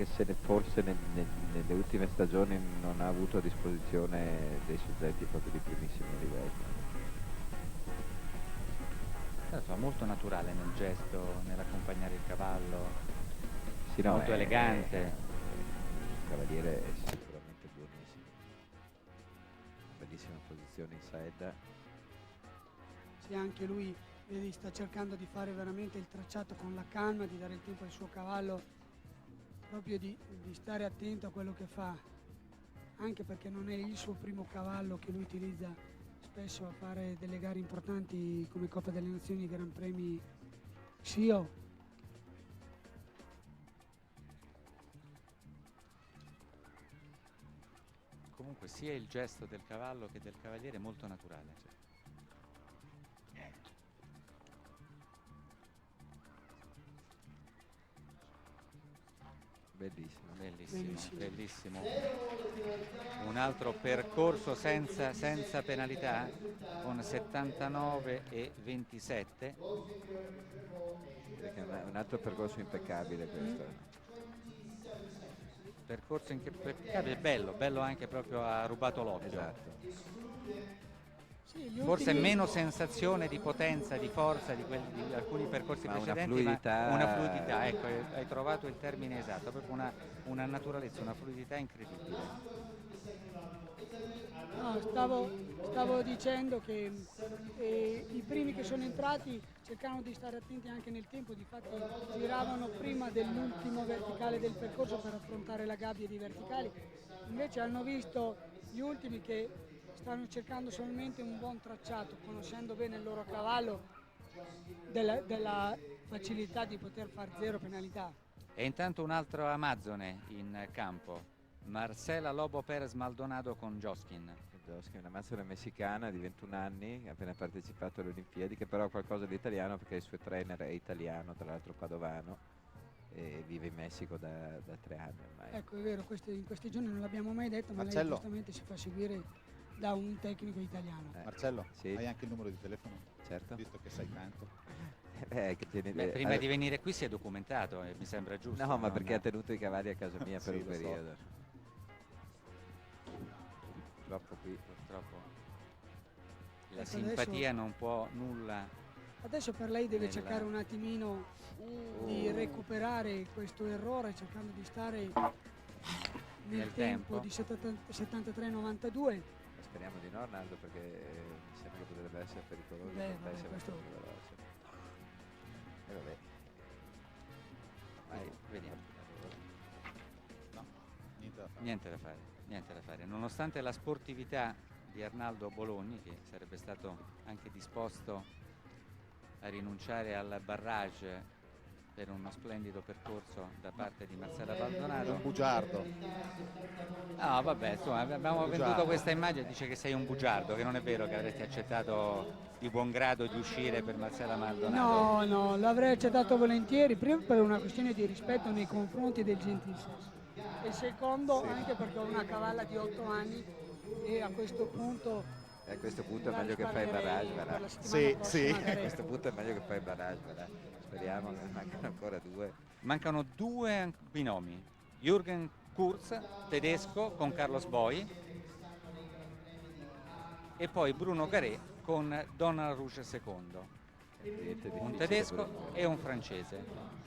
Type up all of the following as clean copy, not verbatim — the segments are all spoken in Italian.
anche se forse nelle ultime stagioni non ha avuto a disposizione dei soggetti proprio di primissimo livello. Certo, molto naturale nel gesto, nell'accompagnare il cavallo, Sì, no, molto elegante. Il cavaliere è sicuramente buonissimo. Bellissima posizione inside. Sì, anche lui, vedi, sta cercando di fare veramente il tracciato con la calma, di dare il tempo al suo cavallo, proprio di stare attento a quello che fa, anche perché non è il suo primo cavallo che lui utilizza spesso a fare delle gare importanti come Coppa delle Nazioni e Gran Premi SIO. Comunque sia il gesto del cavallo che del cavaliere è molto naturale. Bellissimo. Bellissimo, bellissimo. Un altro percorso senza penalità con 79 e 27. Perché è un altro percorso impeccabile questo. Percorso impeccabile, bello anche proprio ha rubato l'occhio. Esatto. Sì, Forse meno sensazione di potenza, di forza di alcuni percorsi precedenti, una fluidità, ecco, hai trovato il termine esatto, proprio una naturalezza, una fluidità incredibile. No, stavo dicendo che i primi che sono entrati cercavano di stare attenti anche nel tempo, difatti giravano prima dell'ultimo verticale del percorso per affrontare la gabbia di verticali, invece hanno visto gli ultimi che stanno cercando solamente un buon tracciato, conoscendo bene il loro cavallo, della facilità di poter far zero penalità. E intanto un altro amazzone in campo, Marcela Lobo Perez Maldonado con Joskin. Joskin è una mazzona messicana di 21 anni, ha appena partecipato alle Olimpiadi, che però ha qualcosa di italiano perché il suo trainer è italiano, tra l'altro padovano, e vive in Messico da 3 anni ormai. Ecco, è vero, in questi giorni non l'abbiamo mai detto, ma lei giustamente si fa seguire da un tecnico italiano. Marcello, sì. hai anche il numero di telefono? Certo. Visto che sai tanto. Prima di venire qui si è documentato e mi sembra giusto. No, ma perché ha tenuto i cavalli a casa mia per un periodo. Purtroppo qui, la simpatia non può nulla. Adesso per lei deve cercare un attimino di recuperare questo errore, cercando di stare nel tempo di 73-92. Speriamo di no, Arnaldo, perché mi sembra che potrebbe essere pericoloso. Questo... vabbè. Vediamo. No, niente da fare. Nonostante la sportività di Arnaldo Bologni, che sarebbe stato anche disposto a rinunciare al barrage per uno splendido percorso da parte di Marcela Maldonado. È un bugiardo. No, vabbè, insomma, abbiamo venduto questa immagine, dice che sei un bugiardo, che non è vero che avresti accettato di buon grado di uscire per Marcela Maldonado. No, l'avrei accettato volentieri, prima per una questione di rispetto nei confronti del gentilsesso e secondo anche perché ho una cavalla di 8 anni e a questo punto è meglio che fai il barrage, va. Sì. A questo punto è meglio che fai il barrage, va. Speriamo che mancano ancora 2. Mancano 2 binomi. Jürgen Kurz, tedesco, con Carlos Boy, e poi Bruno Garet con Donald Rouge II. Un tedesco e un francese.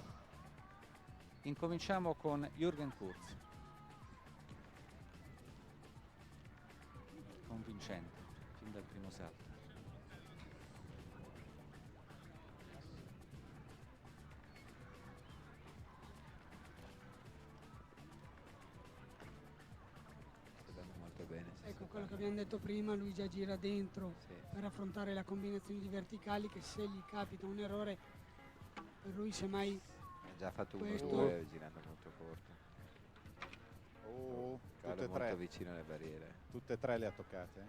Incominciamo con Jürgen Kurz. Convincente, fin dal primo salto. Molto bene. Ecco quello che abbiamo detto prima, lui già gira dentro per affrontare la combinazione di verticali, che se gli capita un errore, per lui semmai ha già fatto questo... 1-2 girando molto corto. Tutte e tre. Molto vicino alle barriere. Tutte e tre le ha toccate.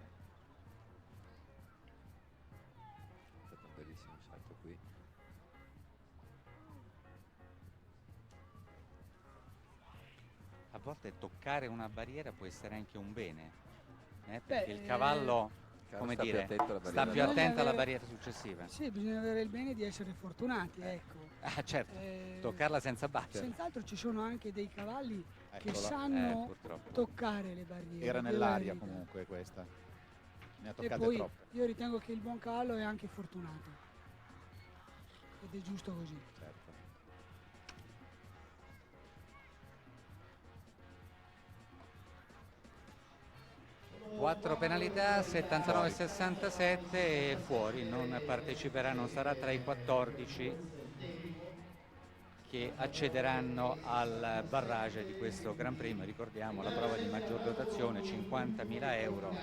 È stato un bellissimo salto qui. A volte toccare una barriera può essere anche un bene, perché il cavallo, come dire, sta più attento alla barriera successiva. Sì, bisogna avere il bene di essere fortunati, ecco. Ah, certo, Eh, toccarla senza battere. Senz'altro ci sono anche dei cavalli che Eccola. sanno Purtroppo. toccare le barriere. Era quella è la nell'aria verità. comunque questa. Ne ha E toccate poi troppe. io ritengo che il buon cavallo è anche fortunato. Ed è giusto così. Certo. 4 penalità, 79-67 e fuori, non parteciperà, non sarà tra i 14 che accederanno al barrage di questo Gran Premio. Ricordiamo la prova di maggior dotazione, 50.000 euro,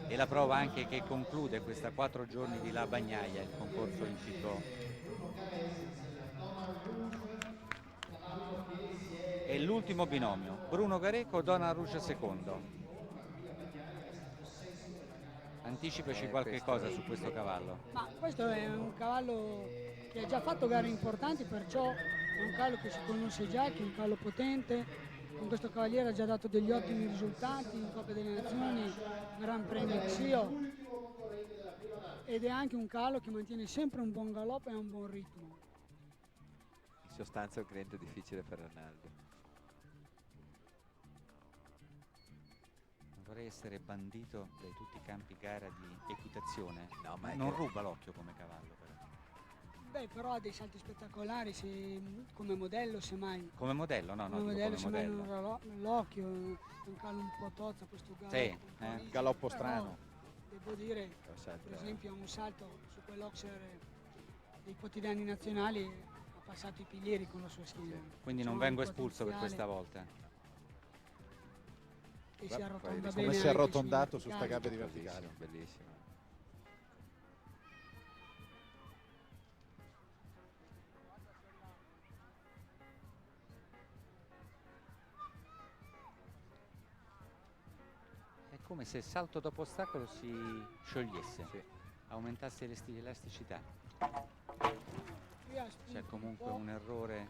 e la prova anche che conclude questa 4 giorni di La Bagnaia, il concorso ippico. E l'ultimo binomio, Bruno Gareco, Donna Rouge secondo. Anticipaci qualche questo- cosa su questo cavallo. Ma questo è un cavallo che ha già fatto gare importanti, perciò è un cavallo che si conosce già, che è un cavallo potente. Con questo cavaliere ha già dato degli ottimi risultati in Coppa delle Nazioni, Gran Premio Xio, ed è anche un cavallo che mantiene sempre un buon galoppo e un buon ritmo. In sostanza è un cliente difficile per Arnaldo. Vorrei essere bandito da tutti i campi gara di equitazione. No, ma è non che- ruba l'occhio come cavallo, però. Beh, però ha dei salti spettacolari come modello, semmai. Come modello? No, no, Come dico modello, come semmai modello. non l'occhio, è un cavallo un po' tozza questo galoppo. Sì, un po' rigido, galoppo però strano. Devo dire, per esempio, un salto su quell'oxer dei quotidiani nazionali, ha passato i pilieri con la sua schiena. Quindi C'è non un vengo espulso per potenziale questa volta. E si Guarda, arrotonda poi bene. come si è anche arrotondato sui su sta verticali. gabbia di verticale. Bellissimo. È come se salto dopo ostacolo si sciogliesse, Sì. aumentasse l'elasticità. Qui ha spinto C'è un comunque po'. un errore.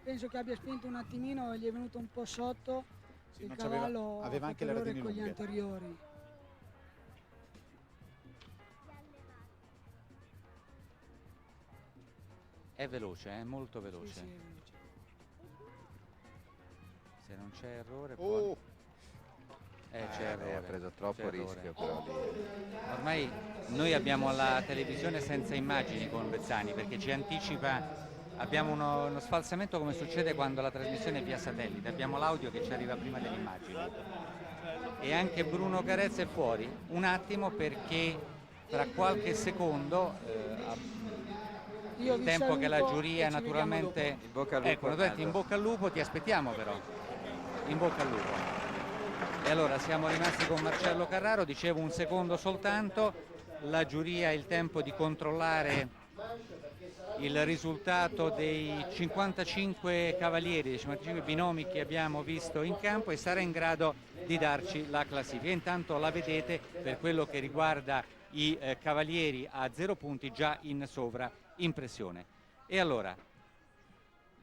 Penso che abbia spinto un attimino e gli è venuto un po' sotto. Sì, Il non c'aveva- cavallo aveva ha anche fatto le errore redini con gli lunghe. anteriori. È veloce, è molto veloce. Sì, sì, è veloce. Se non c'è errore poi... Oh, c'è errore. Ha preso troppo c'è errore. rischio però lì. Ormai noi abbiamo la televisione senza immagini con Bezzani, perché ci anticipa, abbiamo uno sfalsamento come succede quando la trasmissione è via satellite, abbiamo l'audio che ci arriva prima delle immagini. E anche Bruno Carezza è fuori, un attimo, perché tra qualche secondo Io il vi tempo che la saluto giuria e ci vediamo naturalmente... In bocca al lupo, Ecco, naturalmente in Arnaldo. bocca al lupo, ti aspettiamo però, in bocca al lupo. E allora siamo rimasti con Marcello Carraro, dicevo un secondo soltanto, la giuria ha il tempo di controllare il risultato dei 55 cavalieri, dei 55 binomi che abbiamo visto in campo, e sarà in grado di darci la classifica. Intanto la vedete per quello che riguarda i cavalieri a 0 punti già in sovraimpressione. E allora,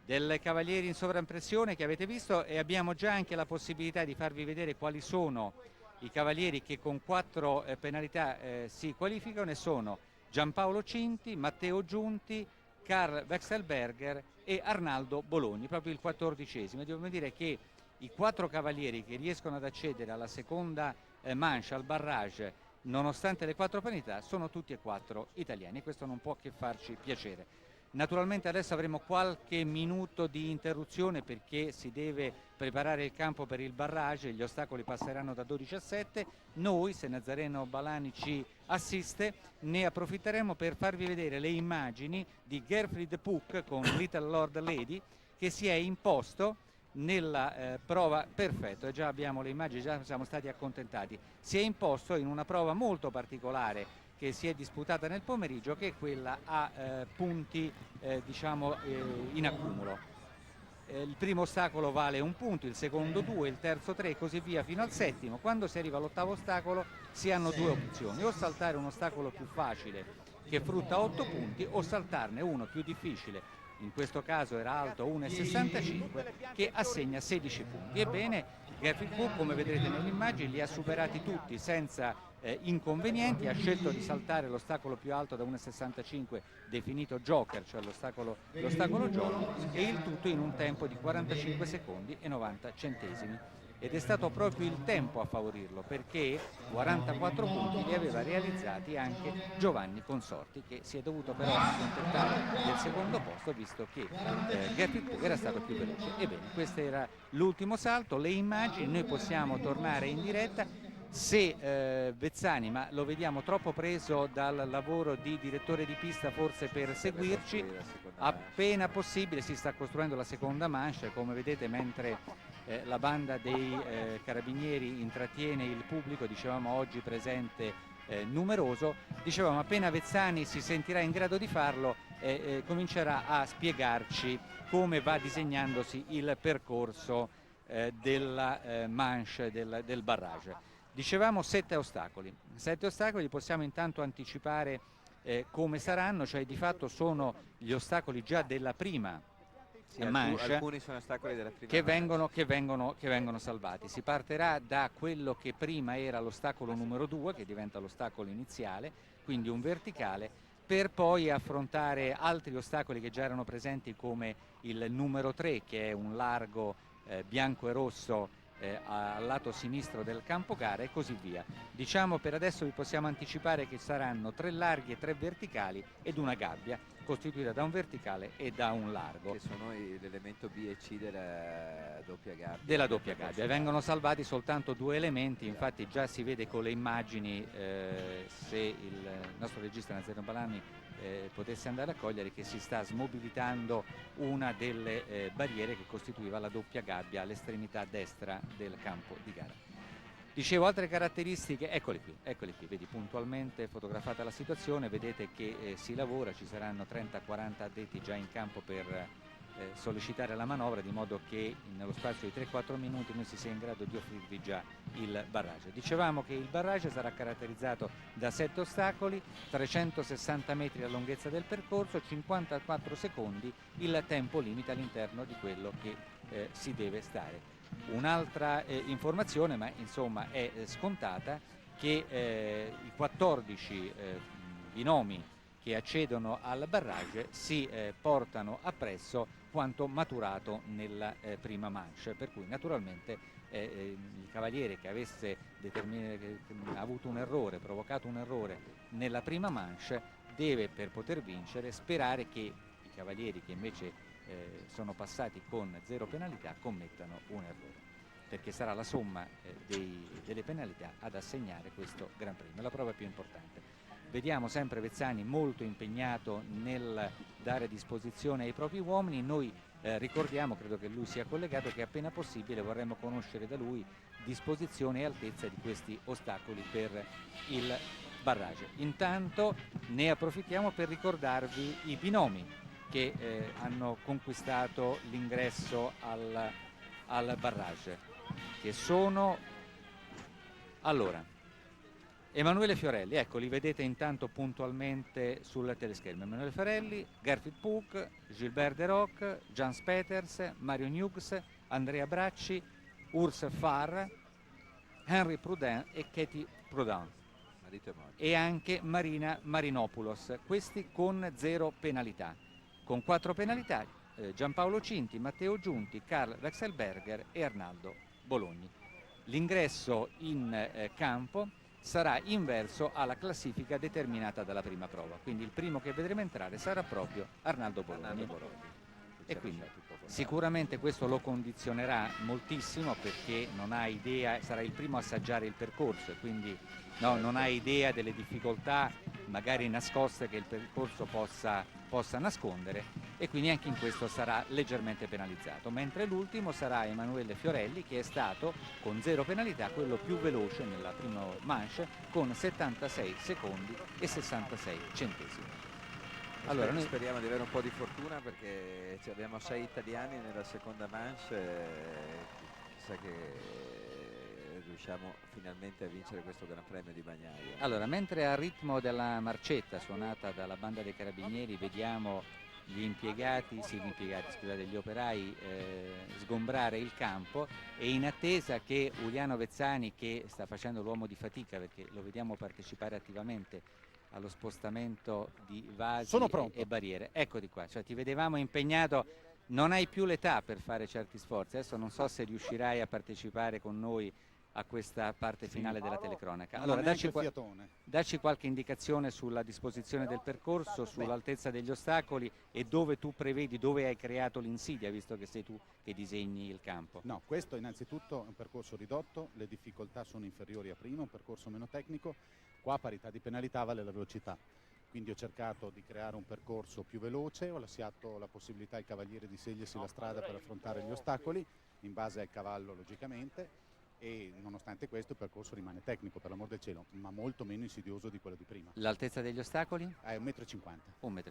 del cavalieri in sovraimpressione che avete visto, e abbiamo già anche la possibilità di farvi vedere quali sono i cavalieri che con 4 penalità si qualificano, e sono Giampaolo Cinti, Matteo Giunti, Karl Wechselberger e Arnaldo Bologni, proprio il 14esimo. E dobbiamo dire che i 4 cavalieri che riescono ad accedere alla seconda manche, al barrage, nonostante le 4 penalità, sono tutti e 4 italiani, e questo non può che farci piacere. Naturalmente adesso avremo qualche minuto di interruzione perché si deve preparare il campo per il barrage, gli ostacoli passeranno da 12 a 7, noi, se Nazareno Balani ci assiste, ne approfitteremo per farvi vedere le immagini di Gerfried Puck con Little Lord Lady, che si è imposto nella prova, perfetto, e già abbiamo le immagini, già siamo stati accontentati, si è imposto in una prova molto particolare che si è disputata nel pomeriggio, che è quella a punti in accumulo. Il primo ostacolo vale 1 punto, il secondo 2, il terzo 3 e così via fino al settimo. Quando si arriva all'ottavo ostacolo si hanno 2 opzioni: o saltare un ostacolo più facile che frutta 8 punti, o saltarne uno più difficile, in questo caso era alto 1,65, che assegna 16 punti. Ebbene, Gerfried Book, come vedrete nelle immagini, li ha superati tutti senza inconvenienti, ha scelto di saltare l'ostacolo più alto da 1,65 definito Joker, cioè l'ostacolo gioco, e il tutto in un tempo di 45 secondi e 90 centesimi. Ed è stato proprio il tempo a favorirlo, perché 44 punti li aveva realizzati anche Giovanni Consorti, che si è dovuto però accontentare del secondo posto, visto che Gerfried Book era stato più veloce. Ebbene, questo era l'ultimo salto. Le immagini, noi possiamo tornare in diretta se Vezzani, ma lo vediamo troppo preso dal lavoro di direttore di pista forse per seguirci, appena possibile si sta costruendo la seconda manche, come vedete, mentre la banda dei carabinieri intrattiene il pubblico, dicevamo oggi presente numeroso, dicevamo appena Vezzani si sentirà in grado di farlo comincerà a spiegarci come va disegnandosi il percorso della manche del barrage. Dicevamo 7 ostacoli, possiamo intanto anticipare come saranno, cioè di fatto sono gli ostacoli già della prima manche, alcuni sono ostacoli della prima che vengono salvati. Si partirà da quello che prima era l'ostacolo numero 2, che diventa l'ostacolo iniziale, quindi un verticale, per poi affrontare altri ostacoli che già erano presenti, come il numero 3, che è un largo bianco e rosso al lato sinistro del campo gara, e così via. Diciamo per adesso vi possiamo anticipare che saranno 3 larghi e 3 verticali ed una gabbia costituita da un verticale e da un largo, che sono l'elemento B e C della doppia gabbia. Vengono salvati soltanto 2 elementi, infatti già si vede con le immagini, se il nostro regista Nazareno Balani potesse andare a cogliere, che si sta smobilitando una delle barriere che costituiva la doppia gabbia all'estremità destra del campo di gara. Dicevo, altre caratteristiche, eccoli qui, vedi puntualmente fotografata la situazione, vedete che si lavora, ci saranno 30-40 addetti già in campo per sollecitare la manovra, di modo che nello spazio di 3-4 minuti noi si sia in grado di offrirvi già il barrage. Dicevamo che il barrage sarà caratterizzato da 7 ostacoli, 360 metri la lunghezza del percorso, 54 secondi il tempo limite all'interno di quello che si deve stare. Un'altra informazione, ma insomma è scontata, che i 14 binomi che accedono al barrage si portano appresso quanto maturato nella prima manche, per cui naturalmente il cavaliere che avesse avuto un errore, provocato un errore nella prima manche, deve, per poter vincere, sperare che i cavalieri che invece sono passati con 0 penalità commettano un errore, perché sarà la somma delle penalità ad assegnare questo Gran Premio, la prova più importante. Vediamo sempre Vezzani molto impegnato nel dare disposizione ai propri uomini. Noi ricordiamo, credo che lui sia collegato, che appena possibile vorremmo conoscere da lui disposizione e altezza di questi ostacoli per il barrage. Intanto ne approfittiamo per ricordarvi i binomi che hanno conquistato l'ingresso al barrage, che sono allora Emanuele Fiorelli, ecco, li vedete intanto puntualmente sul teleschermo. Emanuele Fiorelli, Gerfried Book, Gilbert De Rock, Jans Peters, Mario Hughes, Andrea Bracci, Urs Farr, Henry Prudin e Katie Prudin, e anche Marina Marinopoulos, questi con 0 penalità. Con 4 penalità Giampaolo Cinti, Matteo Giunti, Karl Wechselberger e Arnaldo Bologni. L'ingresso in campo sarà inverso alla classifica determinata dalla prima prova, quindi il primo che vedremo entrare sarà proprio Arnaldo Bologni. E quindi sicuramente questo lo condizionerà moltissimo, perché non ha idea, sarà il primo a assaggiare il percorso e quindi non ha idea delle difficoltà magari nascoste che il percorso possa nascondere, e quindi anche in questo sarà leggermente penalizzato, mentre l'ultimo sarà Emanuele Fiorelli, che è stato con 0 penalità quello più veloce nella prima manche, con 76 secondi e 66 centesimi. Allora, noi speriamo di avere un po' di fortuna, perché abbiamo 6 italiani nella seconda manche, chissà che riusciamo finalmente a vincere questo Gran Premio di Bagnaia. Allora, mentre al ritmo della marcetta suonata dalla banda dei carabinieri vediamo gli operai sgombrare il campo, e in attesa che Uliano Vezzani, che sta facendo l'uomo di fatica perché lo vediamo partecipare attivamente allo spostamento di vasi Sono pronto. e barriere, eccoti qua, cioè ti vedevamo impegnato, non hai più l'età per fare certi sforzi, adesso non so se riuscirai a partecipare con noi a questa parte finale della telecronaca. Allora dacci qualche indicazione sulla disposizione del percorso, sull'altezza degli ostacoli e dove tu prevedi, dove hai creato l'insidia, visto che sei tu che disegni il campo. No, questo innanzitutto è un percorso ridotto, le difficoltà sono inferiori a prima, un percorso meno tecnico, qua a parità di penalità vale la velocità. Quindi ho cercato di creare un percorso più veloce, ho lasciato la possibilità ai cavalieri di scegliersi la strada per affrontare gli ostacoli, in base al cavallo logicamente, e nonostante questo il percorso rimane tecnico, per l'amor del cielo, ma molto meno insidioso di quello di prima. L'altezza degli ostacoli? È 1,50 m. 1,50 m,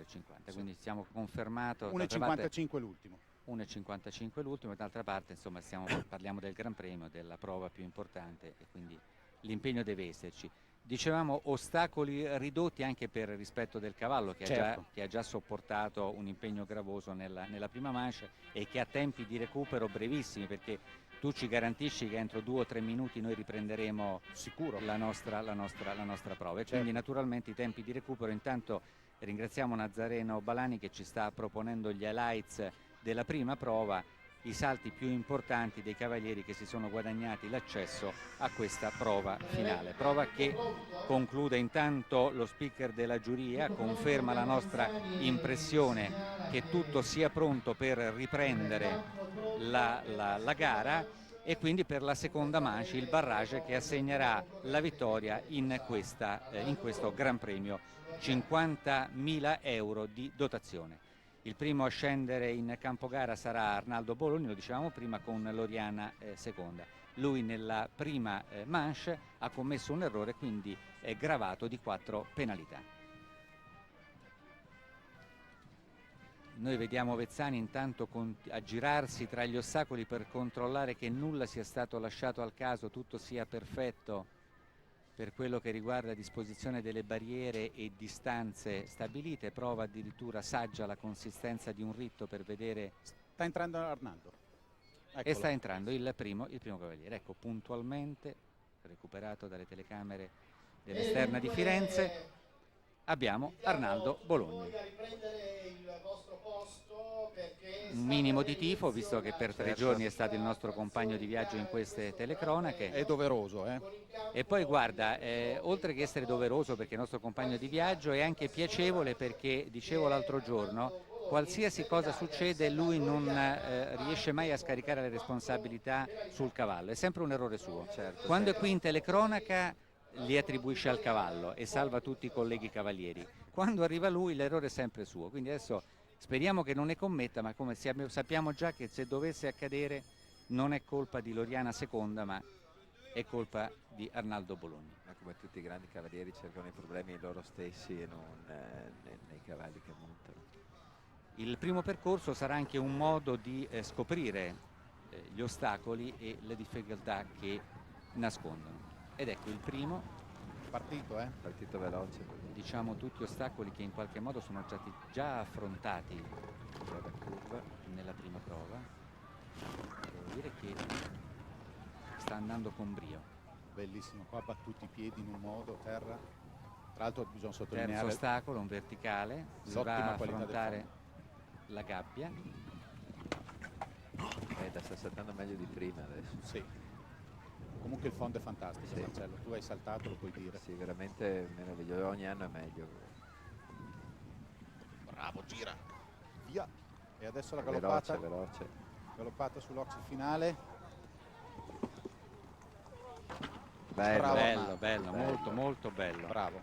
sì. Quindi siamo confermato. 1,55 l'ultimo. 1,55 l'ultimo, d'altra parte insomma parliamo del Gran Premio, della prova più importante, e quindi l'impegno deve esserci. Dicevamo ostacoli ridotti anche per rispetto del cavallo, che, certo, ha già sopportato un impegno gravoso nella prima manche, e che ha tempi di recupero brevissimi, perché tu ci garantisci che entro 2 o 3 minuti noi riprenderemo sicuro la nostra prova, e certo, quindi naturalmente i tempi di recupero. Intanto ringraziamo Nazareno Balani che ci sta proponendo gli highlights della prima prova, i salti più importanti dei cavalieri che si sono guadagnati l'accesso a questa prova finale, prova che conclude intanto lo speaker della giuria, conferma la nostra impressione che tutto sia pronto per riprendere la gara, e quindi per la seconda manche il barrage che assegnerà la vittoria in questo Gran Premio, 50.000 euro di dotazione. Il primo a scendere in campo gara sarà Arnaldo Bologni, lo dicevamo prima, con Loriana seconda. Lui nella prima manche ha commesso un errore, quindi è gravato di 4 penalità. Noi vediamo Vezzani intanto a girarsi tra gli ostacoli per controllare che nulla sia stato lasciato al caso, tutto sia perfetto per quello che riguarda disposizione delle barriere e distanze stabilite. Prova addirittura, assaggia la consistenza di un ritto per vedere. Sta entrando Arnaldo. Eccolo. E sta entrando il primo cavaliere, ecco, puntualmente recuperato dalle telecamere dell'esterna di Firenze. Abbiamo Arnaldo Bologni. Un minimo di tifo, visto che per 3 giorni è stato il nostro compagno di viaggio in queste telecronache. È doveroso, E poi guarda, oltre che essere doveroso perché è il nostro compagno di viaggio, è anche piacevole perché, dicevo l'altro giorno, qualsiasi cosa succede lui non riesce mai a scaricare le responsabilità sul cavallo, è sempre un errore suo. Certo, Quando è qui in telecronaca li attribuisce al cavallo e salva tutti i colleghi cavalieri. Quando arriva lui l'errore è sempre suo, quindi adesso speriamo che non ne commetta, ma come sappiamo già che se dovesse accadere non è colpa di Loriana seconda, ma è colpa di Arnaldo Bologni. Ma come tutti i grandi cavalieri cercano i problemi loro stessi e non nei cavalli che montano. Il primo percorso sarà anche un modo di scoprire gli ostacoli e le difficoltà che nascondono. Ed ecco il primo. Partito veloce. Diciamo tutti ostacoli che in qualche modo sono stati già affrontati nella prima prova. Devo dire che sta andando con brio. Bellissimo, qua ha battuto i piedi in un modo, terra. Tra l'altro bisogna sottolineare Terzo ostacolo, un verticale, dovrà affrontare la gabbia. Sta saltando meglio di prima adesso. Sì. Comunque il fondo è fantastico, sì. Marcello, tu hai saltato, lo puoi dire. Sì, veramente meraviglioso, ogni anno è meglio. Bravo, gira, via. E adesso la galoppata. Veloce. Galoppata sull'ox finale. Bello, molto bello. Bravo.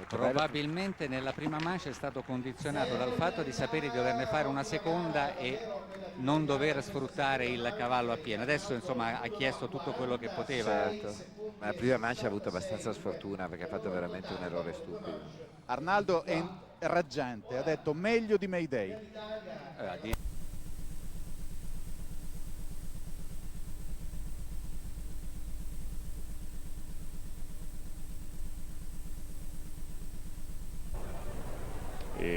Probabilmente nella prima manche è stato condizionato dal fatto di sapere di doverne fare una seconda e non dover sfruttare il cavallo appieno. Adesso insomma ha chiesto tutto quello che poteva. Certo. Ma la prima manche ha avuto abbastanza sfortuna perché ha fatto veramente un errore stupido. Arnaldo è raggiante, ha detto meglio di Mayday.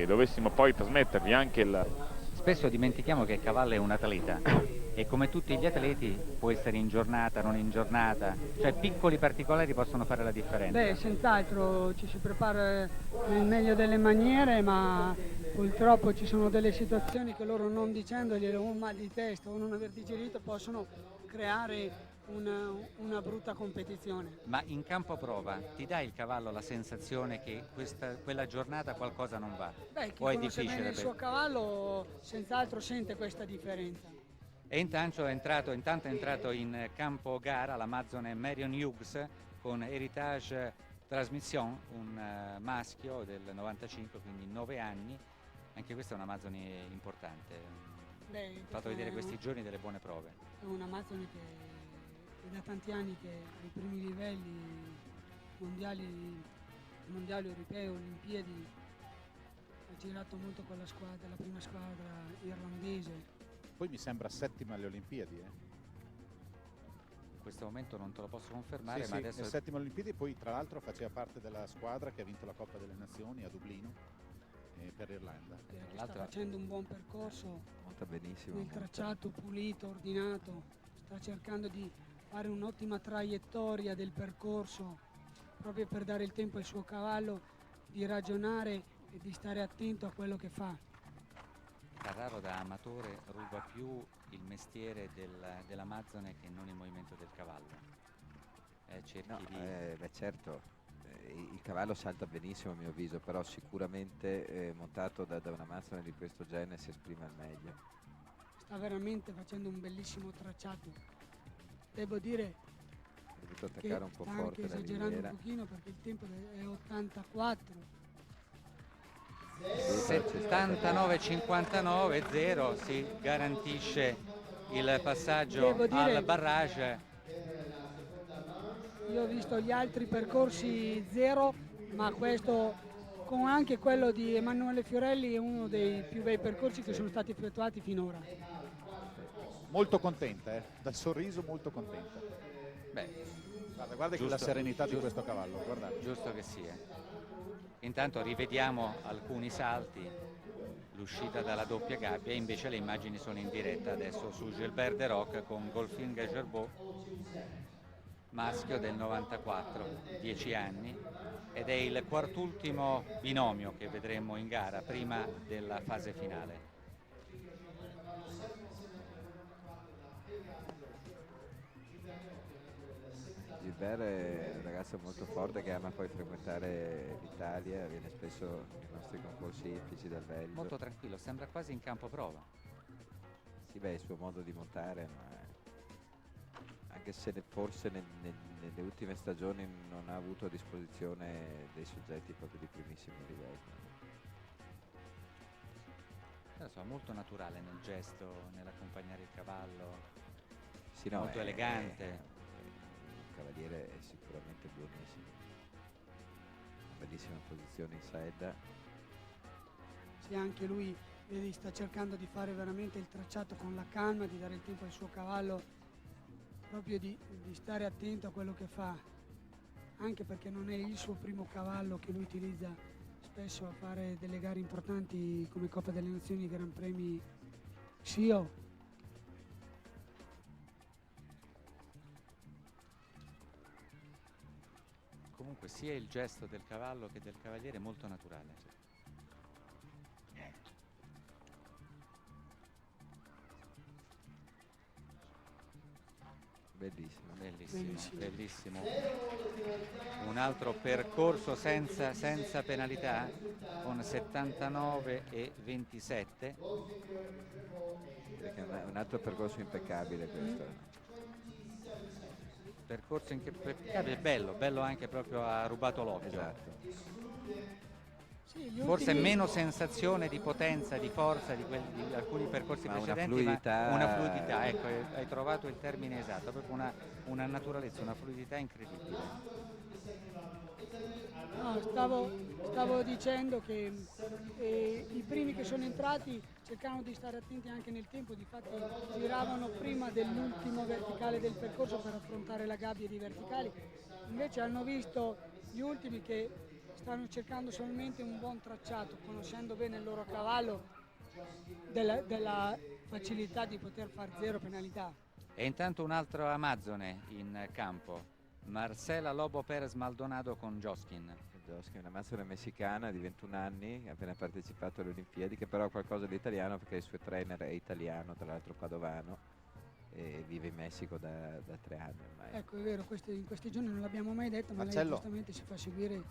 e dovessimo poi trasmettervi anche il... Spesso dimentichiamo che il cavallo è un atleta e come tutti gli atleti può essere in giornata, non in giornata, cioè piccoli particolari possono fare la differenza. Beh, senz'altro ci si prepara nel meglio delle maniere, ma purtroppo ci sono delle situazioni che loro, non dicendogli un mal di testa o non aver digerito, possono creare una brutta competizione. Ma in campo prova ti dà il cavallo la sensazione che quella giornata qualcosa non va? Beh, chi O è conosce difficile? bene il suo cavallo senz'altro sente questa differenza. E intanto è entrato in campo gara l'Amazzone Marion Hughes con Heritage Transmission, un maschio del 95, quindi 9 anni. Anche questa è un'Amazzone importante. Beh, Ho fatto vedere questi giorni delle buone prove. È una Amazzone che è da tanti anni che ai primi livelli mondiali europei, olimpiadi, ha girato molto con la squadra, la prima squadra irlandese. Poi mi sembra settima alle Olimpiadi. In questo momento non te lo posso confermare, Sì, ma sì, adesso è settima alle Olimpiadi, poi tra l'altro faceva parte della squadra che ha vinto la Coppa delle Nazioni a Dublino per l'Irlanda. Che sta l'altra- facendo un buon percorso Monta benissimo. nel monta. tracciato pulito, ordinato, sta cercando di fare un'ottima traiettoria del percorso proprio per dare il tempo al suo cavallo di ragionare e di stare attento a quello che fa. Carraro da amatore ruba più il mestiere dell'Amazzone che non il movimento del cavallo. Cerchi No, di... beh, certo, il cavallo salta benissimo a mio avviso, però sicuramente montato da un'Amazzone di questo genere si esprime al meglio. Sta veramente facendo un bellissimo tracciato. Devo dire Ha dovuto che attaccare un po' sta anche forte la esagerando riviera. un pochino perché il tempo è 84. Sì, però c'è stata- 79-59-0 si garantisce il passaggio Devo dire- al barrage. Io ho visto gli altri percorsi 0, ma questo con anche quello di Emanuele Fiorelli è uno dei più bei percorsi che sono stati effettuati finora. Molto contenta, dal sorriso molto contenta. Beh, Guarda che la Giusto, serenità di giusto. questo cavallo, guardate. giusto che sia. Intanto rivediamo alcuni salti, l'uscita dalla doppia gabbia, e invece le immagini sono in diretta adesso su Gilbert de Rock con Golfing Gerbeau, maschio del 94, 10 anni, ed è il quartultimo binomio che vedremo in gara prima della fase finale. Gilbert è un ragazzo molto forte che ama poi frequentare l'Italia, viene spesso nei nostri concorsi ippici del Belgio. Molto tranquillo, sembra quasi in campo prova. Sì, beh, il suo modo di montare, ma anche se forse nelle ultime stagioni non ha avuto a disposizione dei soggetti proprio di primissimo livello. Adesso è molto naturale nel gesto, nell'accompagnare il cavallo, Sì, no, molto elegante. Un cavaliere è sicuramente buonissimo. Una bellissima posizione inside. Sì, anche lui vedi, sta cercando di fare veramente il tracciato con la calma, di dare il tempo al suo cavallo, proprio di stare attento a quello che fa, anche perché non è il suo primo cavallo che lui utilizza spesso a fare delle gare importanti come Coppa delle Nazioni, Gran Premi SIO. Comunque sia il gesto del cavallo che del cavaliere è molto naturale. Bellissimo. Bellissimo, Bellissimo. bellissimo. Un altro percorso senza penalità con 79 e 27. Perché è un altro percorso impeccabile questo. Percorso impeccabile, bello anche proprio ha rubato l'occhio. Esatto. Sì, gli Forse ultimi- meno sensazione di potenza, di forza di alcuni percorsi Ma una precedenti, fluidità- ma una fluidità, ecco, hai trovato il termine esatto, proprio una naturalezza, una fluidità incredibile. No, stavo dicendo che i primi che sono entrati cercavano di stare attenti anche nel tempo, difatti giravano prima dell'ultimo verticale del percorso per affrontare la gabbia di verticali, invece hanno visto gli ultimi che stanno cercando solamente un buon tracciato, conoscendo bene il loro cavallo, della facilità di poter far 0 penalità. E intanto un altro amazzone in campo, Marcela Lobo Perez Maldonado con Joskin. Joskin, una mazzone messicana di 21 anni, ha appena partecipato alle Olimpiadi, che però ha qualcosa di italiano perché il suo trainer è italiano, tra l'altro padovano, e vive in Messico da 3 anni ormai. Ecco, è vero, in questi giorni non l'abbiamo mai detto, ma lei Marcello. giustamente si fa seguire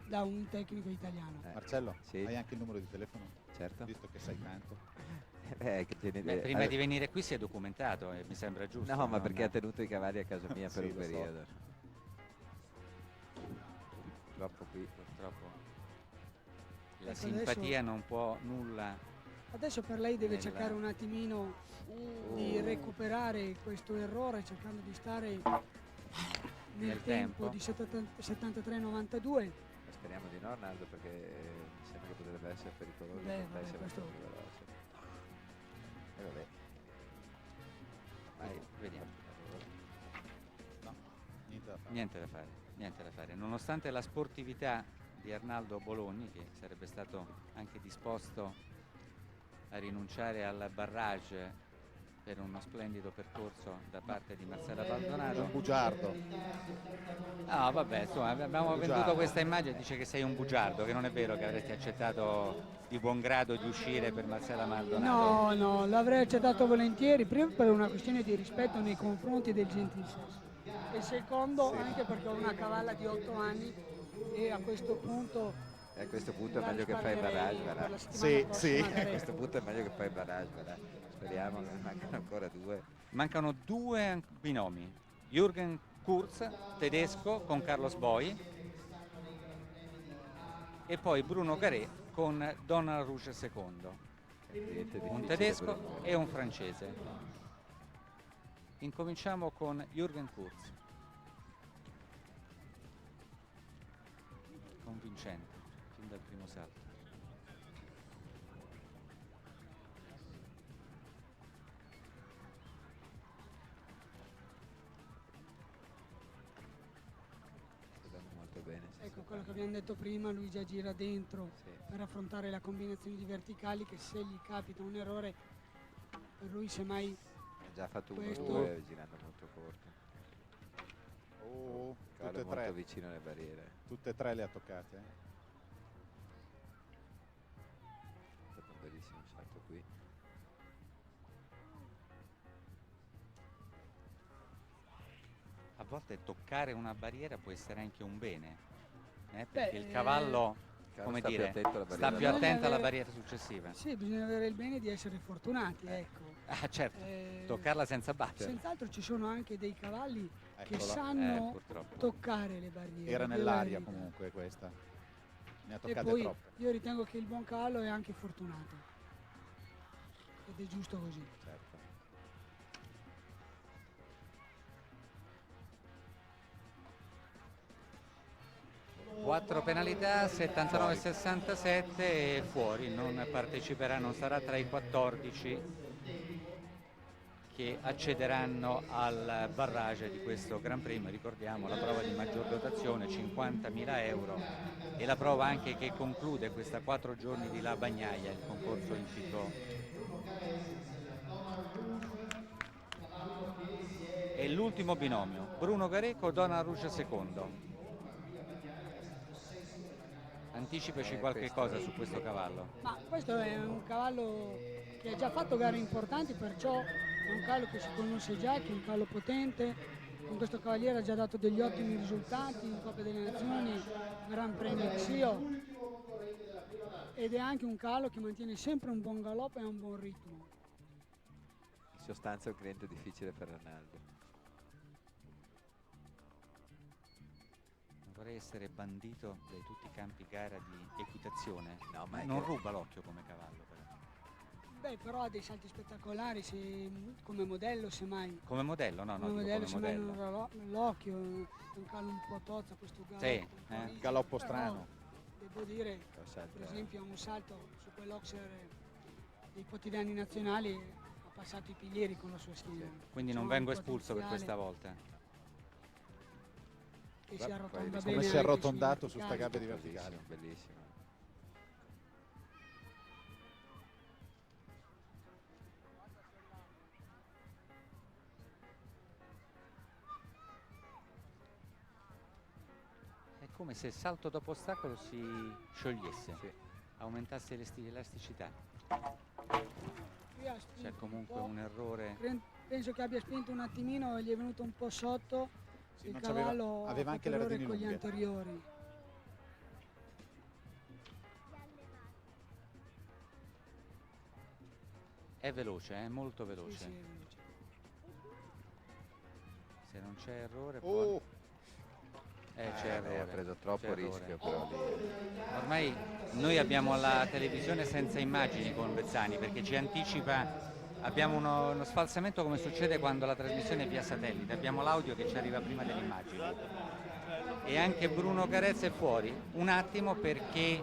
da un tecnico italiano. Marcello, Sì. hai anche il numero di telefono? Certo. Visto che sai tanto. Prima di venire qui si è documentato e mi sembra giusto. No, ma non- perché ha tenuto i cavalli a casa mia per Sì, un lo so. periodo. Purtroppo qui. Purtroppo la Ecco, simpatia non può nulla. Adesso per lei deve Nella- cercare un attimino di recuperare questo errore, cercando di stare nel Nel tempo tempo. di 73,92. Speriamo di no, Arnaldo, perché mi sembra che potrebbe essere pericoloso. Beh, potrebbe vabbè, essere questo- molto veloce. E vabbè. Vai. Vediamo. No, niente da fare. Niente da fare. Nonostante la sportività di Arnaldo Bologni, che sarebbe stato anche disposto a rinunciare al barrage per uno splendido percorso da parte di Marcela È Maldonado. un bugiardo. Ah, vabbè, insomma, abbiamo Bugiardo. venduto questa immagine, dice che sei un bugiardo, che non è vero che avresti accettato di buon grado di uscire per Marcela Maldonado. No, l'avrei accettato volentieri, prima per una questione di rispetto nei confronti del gentilsesso e secondo anche perché ho una cavalla di 8 anni e a questo punto E a questo punto è la meglio che fai il barrage, risparmierei per va là. la settimana Sì, prossima sì. da A questo resto. punto è meglio che fai il barrage, va là. Speriamo che ne mancano ancora 2. Mancano 2 binomi, Jürgen Kurz, tedesco, con Carlos Boy, e poi Bruno Garé con Donald Rouge II, un tedesco e un francese. Incominciamo con Jürgen Kurz. Convincente, fin dal primo salto. Sta andando molto bene. Sì, Ecco sì. quello che abbiamo detto prima, lui già gira dentro Sì. per affrontare la combinazione di verticali che se gli capita un errore per lui semmai Ha già fatto 1 o Questo- 2 girando molto corto. Oh, Cavallo tutte e molto tre. vicino alle barriere. Tutte e tre le ha toccate. Dopo un bellissimo salto qui. A volte toccare una barriera può essere anche un bene, perché Beh, il cavallo, Cavallo come sta più dire, attento alla sta barriera più dopo. attento alla Bisogna barriera successiva. sì, bisogna avere il bene di essere fortunati, ecco. Ah, certo, Eh, toccarla senza battere. Senz'altro ci sono anche dei cavalli che Eccola. sanno Purtroppo. toccare le barriere. Era quella nell'aria è la verità. comunque questa. Ne ha E toccate poi troppe. io ritengo che il buon cavallo è anche fortunato. Ed è giusto così. Certo. 4 penalità, 79-67 e fuori, non parteciperà, non sarà tra i 14 che accederanno al barrage di questo Gran Premio. Ricordiamo la prova di maggior dotazione, 50.000 euro, e la prova anche che conclude questa 4 giorni di La Bagnaia, il concorso ippico. E l'ultimo binomio, Bruno Gareco, Donald Rouge II. Anticipaci qualche questo- cosa su questo cavallo. Ma questo è un cavallo che ha già fatto gare importanti, perciò è un cavallo che si conosce già, che è un cavallo potente. Con questo cavaliere ha già dato degli ottimi risultati in Coppa delle Nazioni, Gran Premio Xio. Ed è anche un cavallo che mantiene sempre un buon galoppo e un buon ritmo. In sostanza è un cliente difficile per Arnaldo. Vorrei essere bandito dai tutti i campi gara di equitazione. No, ma è non che- ruba l'occhio come cavallo, però. Beh, però ha dei salti spettacolari come modello, semmai. Come modello? No, no, Come dico modello, come semmai modello. non ha l'occhio, è un cavallo un po' tozza, questo galoppo. Sì, un po' rigido, Galoppo però strano. Devo dire, Lo salta. per esempio, un salto su quell'oxer dei quotidiani nazionali, ha passato i pilieri con la sua schiena. Quindi C'è non un vengo espulso per potenziale. questa volta. che si arrotonda Come bene. Come si è anche arrotondato sui su sta gabbia di verticali. verticale. Bellissimo, bellissimo. È come se il salto dopo ostacolo si sciogliesse, Sì. aumentasse l'elasticità. Qui ha spinto C'è un comunque po'. un errore. Penso che abbia spinto un attimino e gli è venuto un po' sotto. Sì, Il non c'aveva- cavallo aveva ha anche fatto le errore redini con gli lunghe. anteriori. È veloce, è molto Sì, veloce. sì, è veloce. Se non c'è errore poi... Oh, c'è errore. Ha preso troppo c'è errore. rischio però lì. Ormai noi abbiamo la televisione senza immagini con Bezzani perché ci anticipa, abbiamo uno sfalsamento come succede quando la trasmissione è via satellite, abbiamo l'audio che ci arriva prima delle immagini. E anche Bruno Carezza è fuori un attimo perché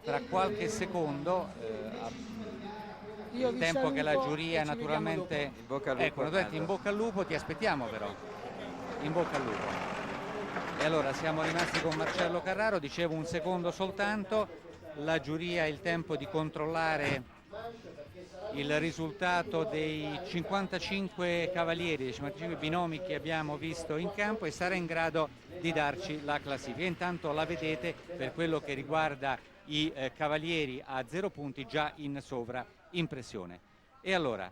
tra qualche secondo Io il vi tempo che la saluto giuria e ci vediamo naturalmente In bocca al lupo, ecco, naturalmente in Arnaldo. bocca al lupo, ti aspettiamo però, in bocca al lupo. E allora siamo rimasti con Marcello Carraro, dicevo un secondo soltanto, la giuria ha il tempo di controllare il risultato dei 55 cavalieri, dei 55 binomi che abbiamo visto in campo e sarà in grado di darci la classifica. Intanto la vedete per quello che riguarda i cavalieri a 0 punti già in sovraimpressione. E allora,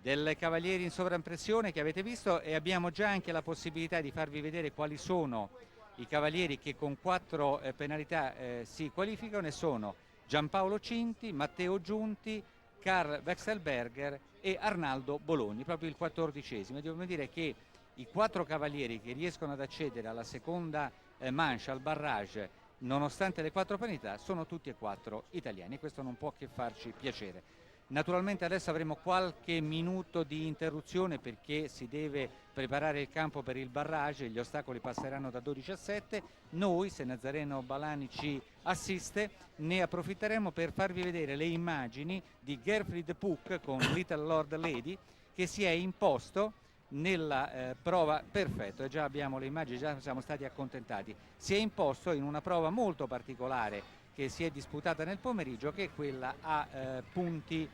del cavalieri in sovraimpressione che avete visto, e abbiamo già anche la possibilità di farvi vedere quali sono i cavalieri che con 4 penalità si qualificano, e sono Giampaolo Cinti, Matteo Giunti, Karl Wechselberger e Arnaldo Bologni, proprio il 14esimo. Dobbiamo dire che i 4 cavalieri che riescono ad accedere alla seconda manche, al barrage, nonostante le 4 penalità, sono tutti e 4 italiani, e questo non può che farci piacere. Naturalmente adesso avremo qualche minuto di interruzione perché si deve preparare il campo per il barrage, gli ostacoli passeranno da 12 a 7, noi, se Nazareno Balani ci assiste, ne approfitteremo per farvi vedere le immagini di Gerfried Puck con Little Lord Lady che si è imposto nella prova, perfetto, e già abbiamo le immagini, già siamo stati accontentati, si è imposto in una prova molto particolare che si è disputata nel pomeriggio, che è quella a punti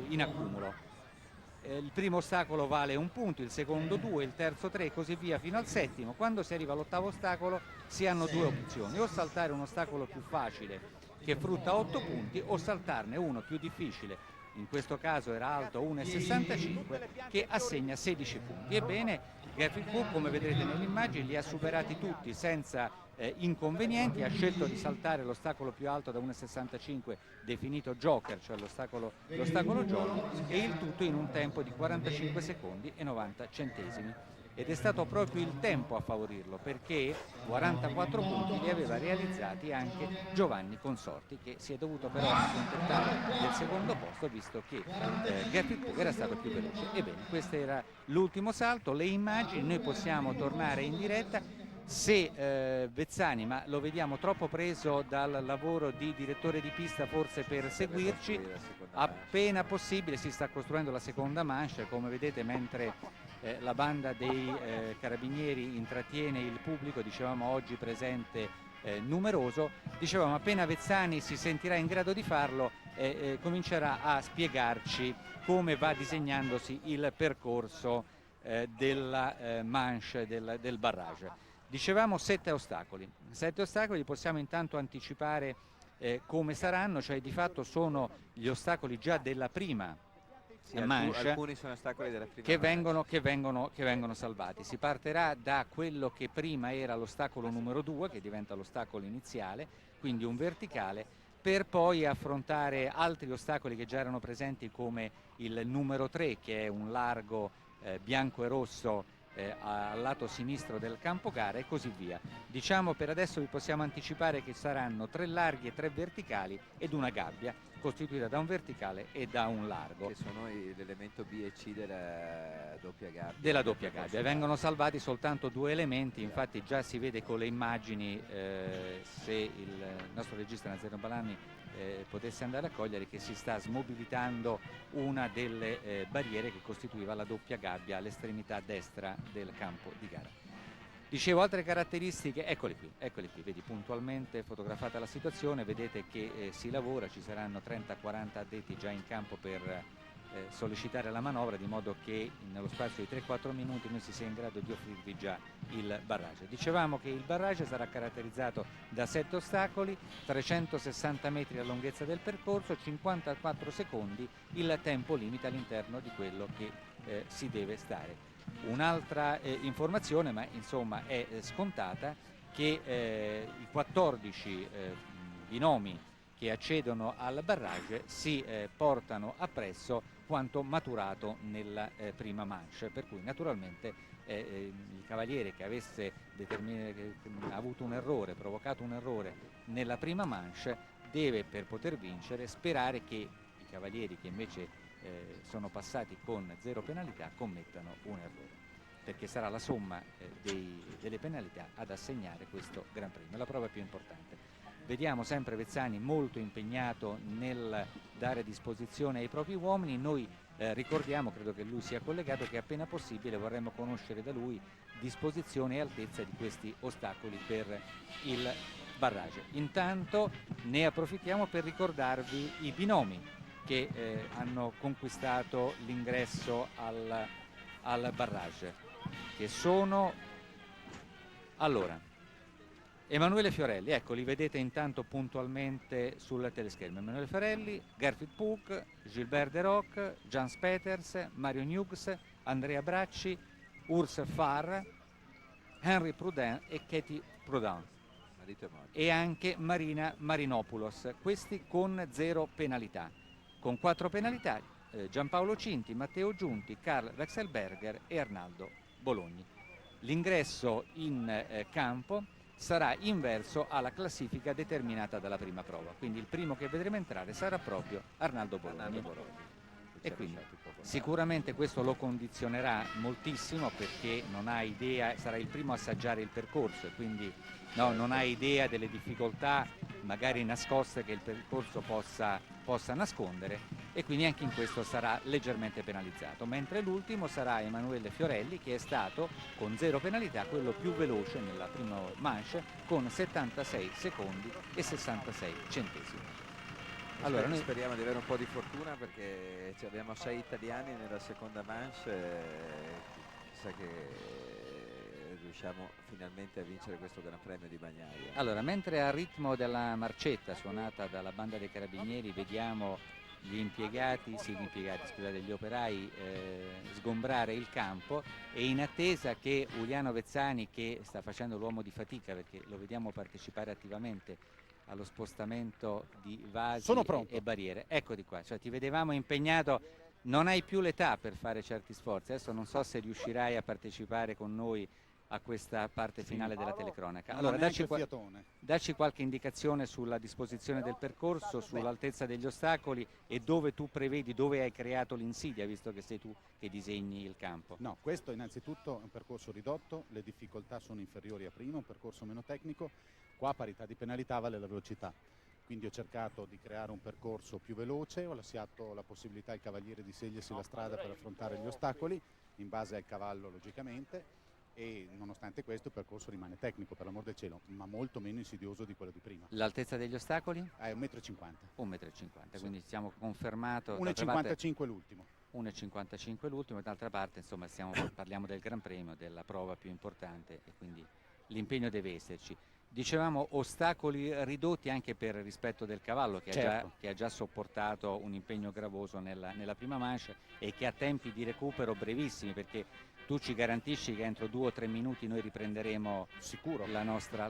in accumulo. Il primo ostacolo vale 1 punto, il secondo 2, il terzo 3 e così via fino al settimo. Quando si arriva all'8º ostacolo si hanno 2 opzioni: o saltare un ostacolo più facile che frutta 8 punti, o saltarne uno più difficile, in questo caso era alto 1,65, che assegna 16 punti. Ebbene, Gerfried Puck, come vedrete nelle immagini, li ha superati tutti senza inconvenienti, ha scelto di saltare l'ostacolo più alto da 1,65 definito Joker, cioè l'ostacolo giochi, e il tutto in un tempo di 45 secondi e 90 centesimi. Ed è stato proprio il tempo a favorirlo, perché 44 punti li aveva realizzati anche Giovanni Consorti, che si è dovuto però accontentare del secondo posto visto che Gerfried Puck era stato più veloce. Ebbene, questo era l'ultimo salto, le immagini, noi possiamo tornare in diretta. Se Bezzani, ma lo vediamo troppo preso dal lavoro di direttore di pista forse per seguirci, appena possibile si sta costruendo la seconda manche, come vedete, mentre la banda dei carabinieri intrattiene il pubblico, dicevamo oggi presente numeroso, dicevamo appena Bezzani si sentirà in grado di farlo comincerà a spiegarci come va disegnandosi il percorso della manche del barrage. Dicevamo 7 ostacoli, possiamo intanto anticipare come saranno, cioè di fatto sono gli ostacoli già della prima manche, alcuni sono ostacoli della prima che manche. vengono salvati. Si partirà da quello che prima era l'ostacolo numero 2, che diventa l'ostacolo iniziale, quindi un verticale, per poi affrontare altri ostacoli che già erano presenti, come il numero 3, che è un largo bianco e rosso al lato sinistro del campo gara, e così via. Diciamo per adesso vi possiamo anticipare che saranno 3 larghi e 3 verticali ed una gabbia costituita da un verticale e da un largo, che sono l'elemento B e C della doppia gabbia. Vengono salvati soltanto 2 elementi, infatti già si vede con le immagini, se il nostro regista Nazareno Balani potesse andare a cogliere, che si sta smobilitando una delle barriere che costituiva la doppia gabbia all'estremità destra del campo di gara. Dicevo, altre caratteristiche, eccoli qui, vedi puntualmente fotografata la situazione, vedete che si lavora, ci saranno 30-40 addetti già in campo per sollecitare la manovra, di modo che nello spazio di 3-4 minuti noi si sia in grado di offrirvi già il barrage. Dicevamo che il barrage sarà caratterizzato da 7 ostacoli, 360 metri la lunghezza del percorso, 54 secondi il tempo limite all'interno di quello che si deve stare. Un'altra informazione, ma insomma è scontata, che i 14 binomi che accedono al barrage si portano appresso quanto maturato nella prima manche, per cui naturalmente il cavaliere che avesse avuto un errore, provocato un errore nella prima manche, deve, per poter vincere, sperare che i cavalieri che invece sono passati con 0 penalità commettano un errore, perché sarà la somma delle penalità ad assegnare questo Gran Premio, la prova più importante. Vediamo sempre Vezzani molto impegnato nel dare disposizione ai propri uomini. Noi ricordiamo, credo che lui sia collegato, che appena possibile vorremmo conoscere da lui disposizione e altezza di questi ostacoli per il barrage. Intanto ne approfittiamo per ricordarvi i binomi che hanno conquistato l'ingresso al barrage, che sono allora Emanuele Fiorelli, ecco, li vedete intanto puntualmente sul teleschermo. Emanuele Fiorelli, Gerfried Puk, Gilbert De Rock, Jans Peters, Mario Hughes, Andrea Bracci, Urs Farr, Henry Prudent e Katie Prudent, e anche Marina Marinopoulos, questi con 0 penalità. Con 4 penalità Giampaolo Cinti, Matteo Giunti, Karl Wechselberger e Arnaldo Bologni. L'ingresso in campo sarà inverso alla classifica determinata dalla prima prova, quindi il primo che vedremo entrare sarà proprio Arnaldo Bologni. E quindi sicuramente questo lo condizionerà moltissimo, perché non ha idea, sarà il primo a assaggiare il percorso e quindi non ha idea delle difficoltà magari nascoste che il percorso possa nascondere, e quindi anche in questo sarà leggermente penalizzato, mentre l'ultimo sarà Emanuele Fiorelli, che è stato con 0 penalità quello più veloce nella prima manche, con 76 secondi e 66 centesimi. Allora, noi speriamo di avere un po' di fortuna, perché abbiamo 6 italiani nella seconda manche, chissà che riusciamo finalmente a vincere questo Gran Premio di Bagnaria. Allora, mentre al ritmo della marcetta suonata dalla banda dei carabinieri vediamo gli operai sgombrare il campo, e in attesa che Giuliano Vezzani, che sta facendo l'uomo di fatica perché lo vediamo partecipare attivamente allo spostamento di vasi e barriere, ecco di qua, cioè ti vedevamo impegnato, non hai più l'età per fare certi sforzi, adesso non so se riuscirai a partecipare con noi a questa parte finale della telecronaca. Allora dacci qualche indicazione sulla disposizione del percorso, sull'altezza degli ostacoli e dove tu prevedi, dove hai creato l'insidia, visto che sei tu che disegni il campo. No, questo innanzitutto è un percorso ridotto, le difficoltà sono inferiori a prima, un percorso meno tecnico, qua a parità di penalità vale la velocità. Quindi ho cercato di creare un percorso più veloce, ho lasciato la possibilità al cavaliere di scegliersi la strada per affrontare gli ostacoli, in base al cavallo logicamente, e nonostante questo il percorso rimane tecnico, per l'amor del cielo, ma molto meno insidioso di quello di prima. L'altezza degli ostacoli? È 1,50 m. 1,50 m, quindi siamo confermato. 1,55 l'ultimo. 1,55 l'ultimo, e d'altra parte insomma parliamo del Gran Premio, della prova più importante, e quindi l'impegno deve esserci. Dicevamo ostacoli ridotti anche per rispetto del cavallo, che, che ha già sopportato un impegno gravoso nella prima manche, e che ha tempi di recupero brevissimi, perché tu ci garantisci che entro 2 o 3 minuti noi riprenderemo sicuro la nostra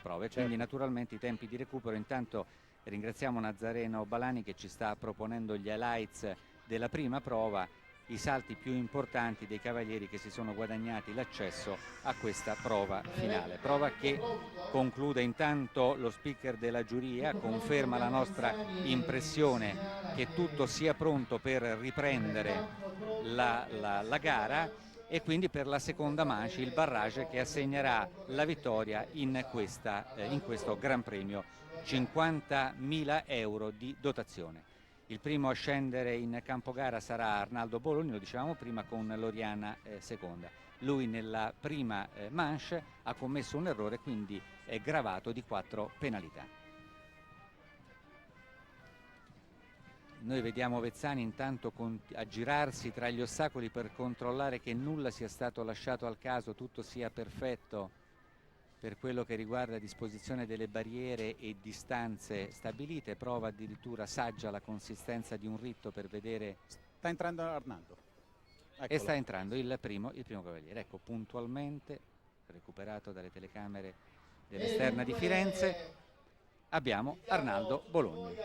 prova, e quindi naturalmente i tempi di recupero. Intanto ringraziamo Nazareno Balani che ci sta proponendo gli highlights della prima prova, i salti più importanti dei cavalieri che si sono guadagnati l'accesso a questa prova finale, prova che conclude intanto lo speaker della giuria, conferma la nostra impressione che tutto sia pronto per riprendere la gara, e quindi per la seconda manche il barrage che assegnerà la vittoria in questo Gran Premio, 50.000 euro di dotazione. Il primo a scendere in campo gara sarà Arnaldo Bologni, lo dicevamo prima, con Loriana seconda. lui nella prima manche ha commesso un errore, quindi è gravato di 4 penalità. Noi vediamo Vezzani intanto a girarsi tra gli ostacoli per controllare che nulla sia stato lasciato al caso, tutto sia perfetto per quello che riguarda disposizione delle barriere e distanze stabilite. Prova addirittura, assaggia la consistenza di un ritto per vedere. Sta entrando Arnaldo. E Eccolo. sta entrando il primo cavaliere. Ecco, puntualmente recuperato dalle telecamere dell'esterna di Firenze abbiamo Arnaldo Bologni.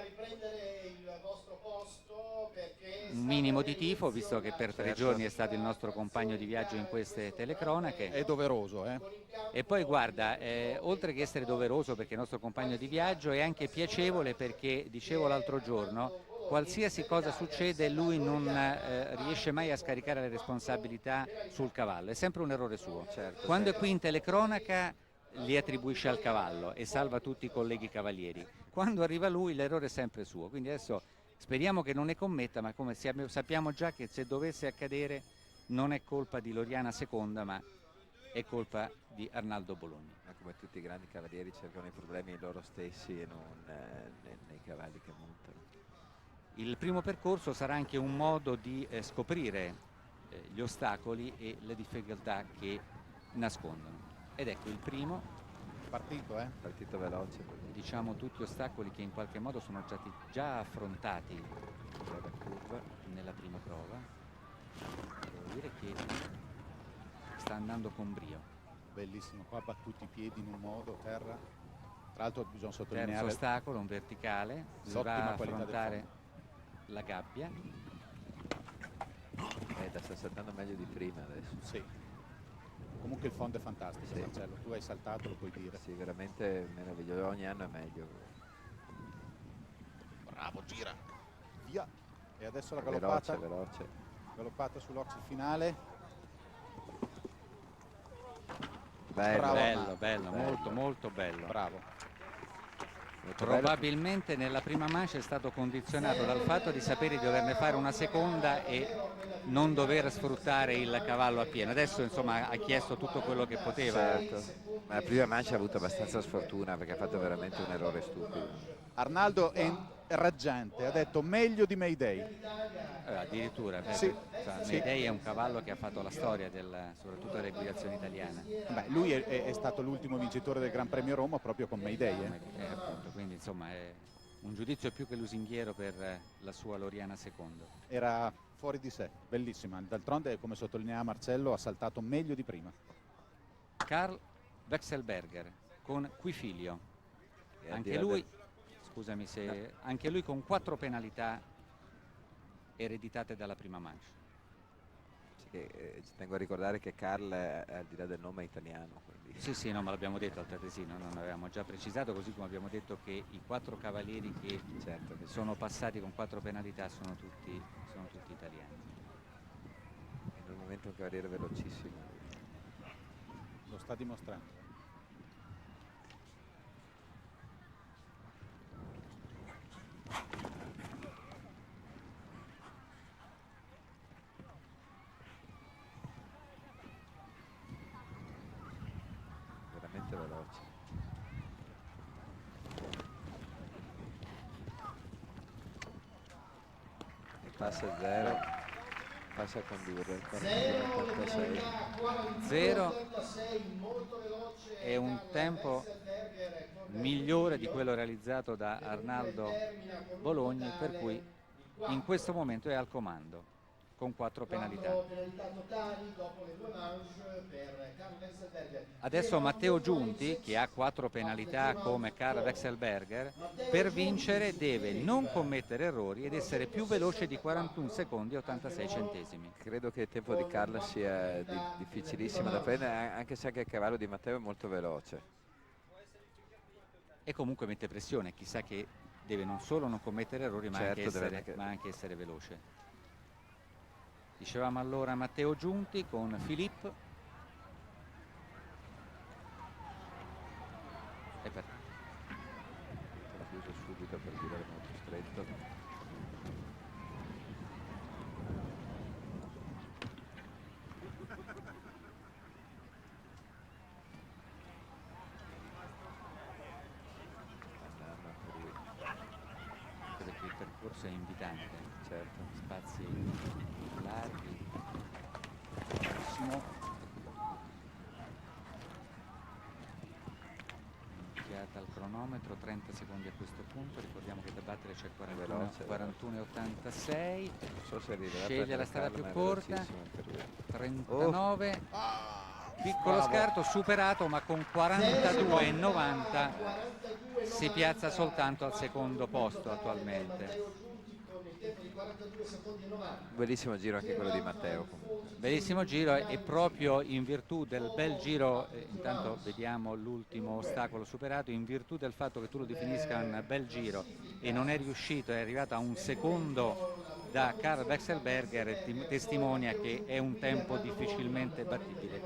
Un minimo di tifo, visto che per 3 giorni è stato il nostro compagno di viaggio in queste telecronache. È doveroso, eh? E poi guarda, oltre che essere doveroso perché è il nostro compagno di viaggio, è anche piacevole perché, dicevo l'altro giorno, qualsiasi cosa succede lui non riesce mai a scaricare le responsabilità sul cavallo, è sempre un errore suo. Certo, Quando è qui in telecronaca li attribuisce al cavallo e salva tutti i colleghi cavalieri. Quando arriva lui l'errore è sempre suo, quindi adesso speriamo che non ne commetta, ma come sappiamo già che se dovesse accadere non è colpa di Loriana Seconda, ma è colpa di Arnaldo Bologni. Ma come tutti i grandi cavalieri cercano i problemi loro stessi e non nei cavalli che montano. Il primo percorso sarà anche un modo di scoprire gli ostacoli e le difficoltà che nascondono. Ed ecco il primo. Partito veloce. Diciamo tutti ostacoli che in qualche modo sono stati già affrontati Dalla curva. nella prima prova. Devo dire che sta andando con brio. Bellissimo, qua ha battuto i piedi in un modo, terra. Tra l'altro bisogna Terzo sottolineare ostacolo, un verticale, dovrà l'ottima qualità del affrontare la gabbia. Sta saltando meglio di prima adesso. Sì. Comunque il fondo è fantastico, Sì. Marcello. Tu hai saltato, lo puoi dire. Sì, veramente meraviglioso, ogni anno è meglio. Bravo, gira. Via. E adesso la Veloce, galoppata. veloce. Galoppata sull'ox finale. Bello, Bravo, Bello, Arnaldo. bello, molto molto bello. Bravo. molto bello. Probabilmente nella prima manche è stato condizionato dal fatto di sapere di doverne fare una seconda e non dover sfruttare il cavallo a pieno. Adesso insomma ha chiesto tutto quello che poteva. Certo. Ma la prima mancia ha avuto abbastanza sfortuna perché ha fatto veramente un errore stupido. Arnaldo è raggiante, ha detto meglio di Mayday. Addirittura, Sì, sì. Mayday è un cavallo che ha fatto la storia soprattutto delle guidazioni italiane. Beh, lui è stato l'ultimo vincitore del Gran Premio Roma proprio con Mayday. Appunto, quindi insomma è un giudizio più che lusinghiero per la sua Loriana Secondo. Era fuori di sé, bellissima. D'altronde, come sottolineava Marcello, ha saltato meglio di prima. Karl Wechselberger con Quifilio, E al di anche là lui, scusami se, anche lui con 4 penalità ereditate dalla prima manche. ci tengo a ricordare che Carl al di là del nome è italiano, quindi Sì, no, ma l'abbiamo detto al Tartesino, non avevamo già precisato, così come abbiamo detto che i 4 cavalieri che certo che sono passati con 4 penalità sono tutti italiani. è normalmente un cavaliere velocissimo. Lo sta dimostrando. Veramente veloce. E passa 0, passa a condurre. 0 è un tempo migliore di quello realizzato da Arnaldo Bologni, per cui in questo momento è al comando con 4 penalità. Adesso Matteo Giunti, che ha 4 penalità come Karl Wechselberger, per vincere deve non commettere errori ed essere più veloce di 41 secondi e 86 centesimi. Credo che il tempo di Carla sia difficilissimo da prendere, anche se anche il cavallo di Matteo è molto veloce. E comunque mette pressione, chissà che deve non solo non commettere errori ma, Certo, anche essere veloce. Dicevamo allora Matteo Giunti con Filippo. E per L'ha chiuso subito per girare molto stretto. iniziata al cronometro, 30 secondi a questo punto, ricordiamo che da battere c'è Veloce, 41,86, Non so se arriverà a sceglie prendere la strada calma, più è corta, velocissimo anche lui. 39, piccolo Bravo. scarto superato, ma con 42,90 si piazza soltanto al secondo posto attualmente. Un bellissimo giro anche quello di Matteo comunque. Bellissimo giro, e proprio in virtù del bel giro, intanto vediamo l'ultimo ostacolo superato, in virtù del fatto che tu lo definisca un bel giro e non è riuscito, è arrivato a un secondo da Karl Wechselberger, testimonia che è un tempo difficilmente battibile.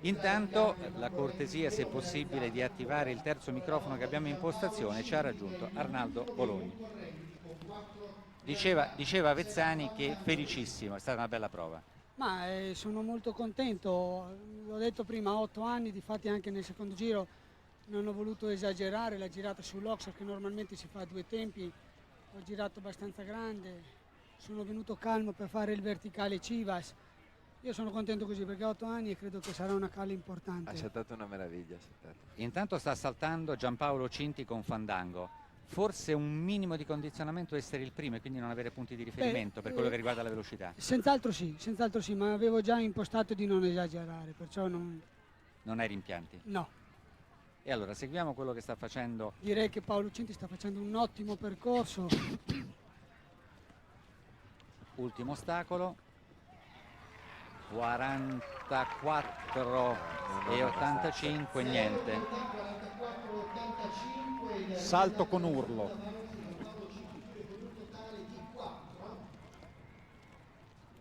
Intanto la cortesia, se possibile, di attivare il terzo microfono che abbiamo in postazione, ci ha raggiunto Arnaldo Bologni. Diceva Vezzani che felicissimo, è stata una bella prova. Ma sono molto contento, l'ho detto prima, 8 anni, difatti anche nel secondo giro non ho voluto esagerare, la girata sull'Oxer che normalmente si fa a 2 tempi, ho girato abbastanza grande, sono venuto calmo per fare il verticale Civas. Io sono contento così perché 8 anni e credo che sarà una cala importante. Ha saltato una meraviglia. Intanto sta saltando Giampaolo Cinti con Fandango. Forse un minimo di condizionamento essere il primo e quindi non avere punti di riferimento per quello che riguarda la velocità. Senz'altro sì, ma avevo già impostato di non esagerare, perciò non hai rimpianti. no. E allora seguiamo quello che sta facendo. Direi che Paolo Cinti sta facendo un ottimo percorso. Ultimo ostacolo. 44,85, niente. Salto con urlo.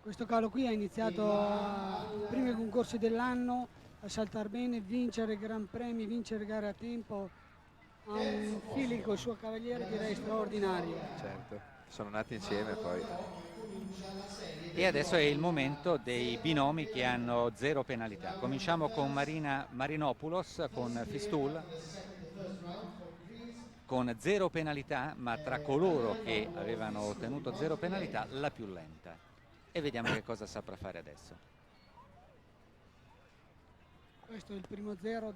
Questo calo qui ha iniziato primi concorsi dell'anno a saltare bene, vincere Gran Premi, vincere gare a tempo, ha un feeling col suo cavaliere direi straordinario. Certo, sono nati insieme poi. E adesso è il momento dei binomi che hanno 0 penalità. Cominciamo con Marina Marinopoulos con Fistul, con 0 penalità, ma tra coloro che avevano ottenuto 0 penalità la più lenta. E vediamo che cosa saprà fare adesso. Questo è il primo 0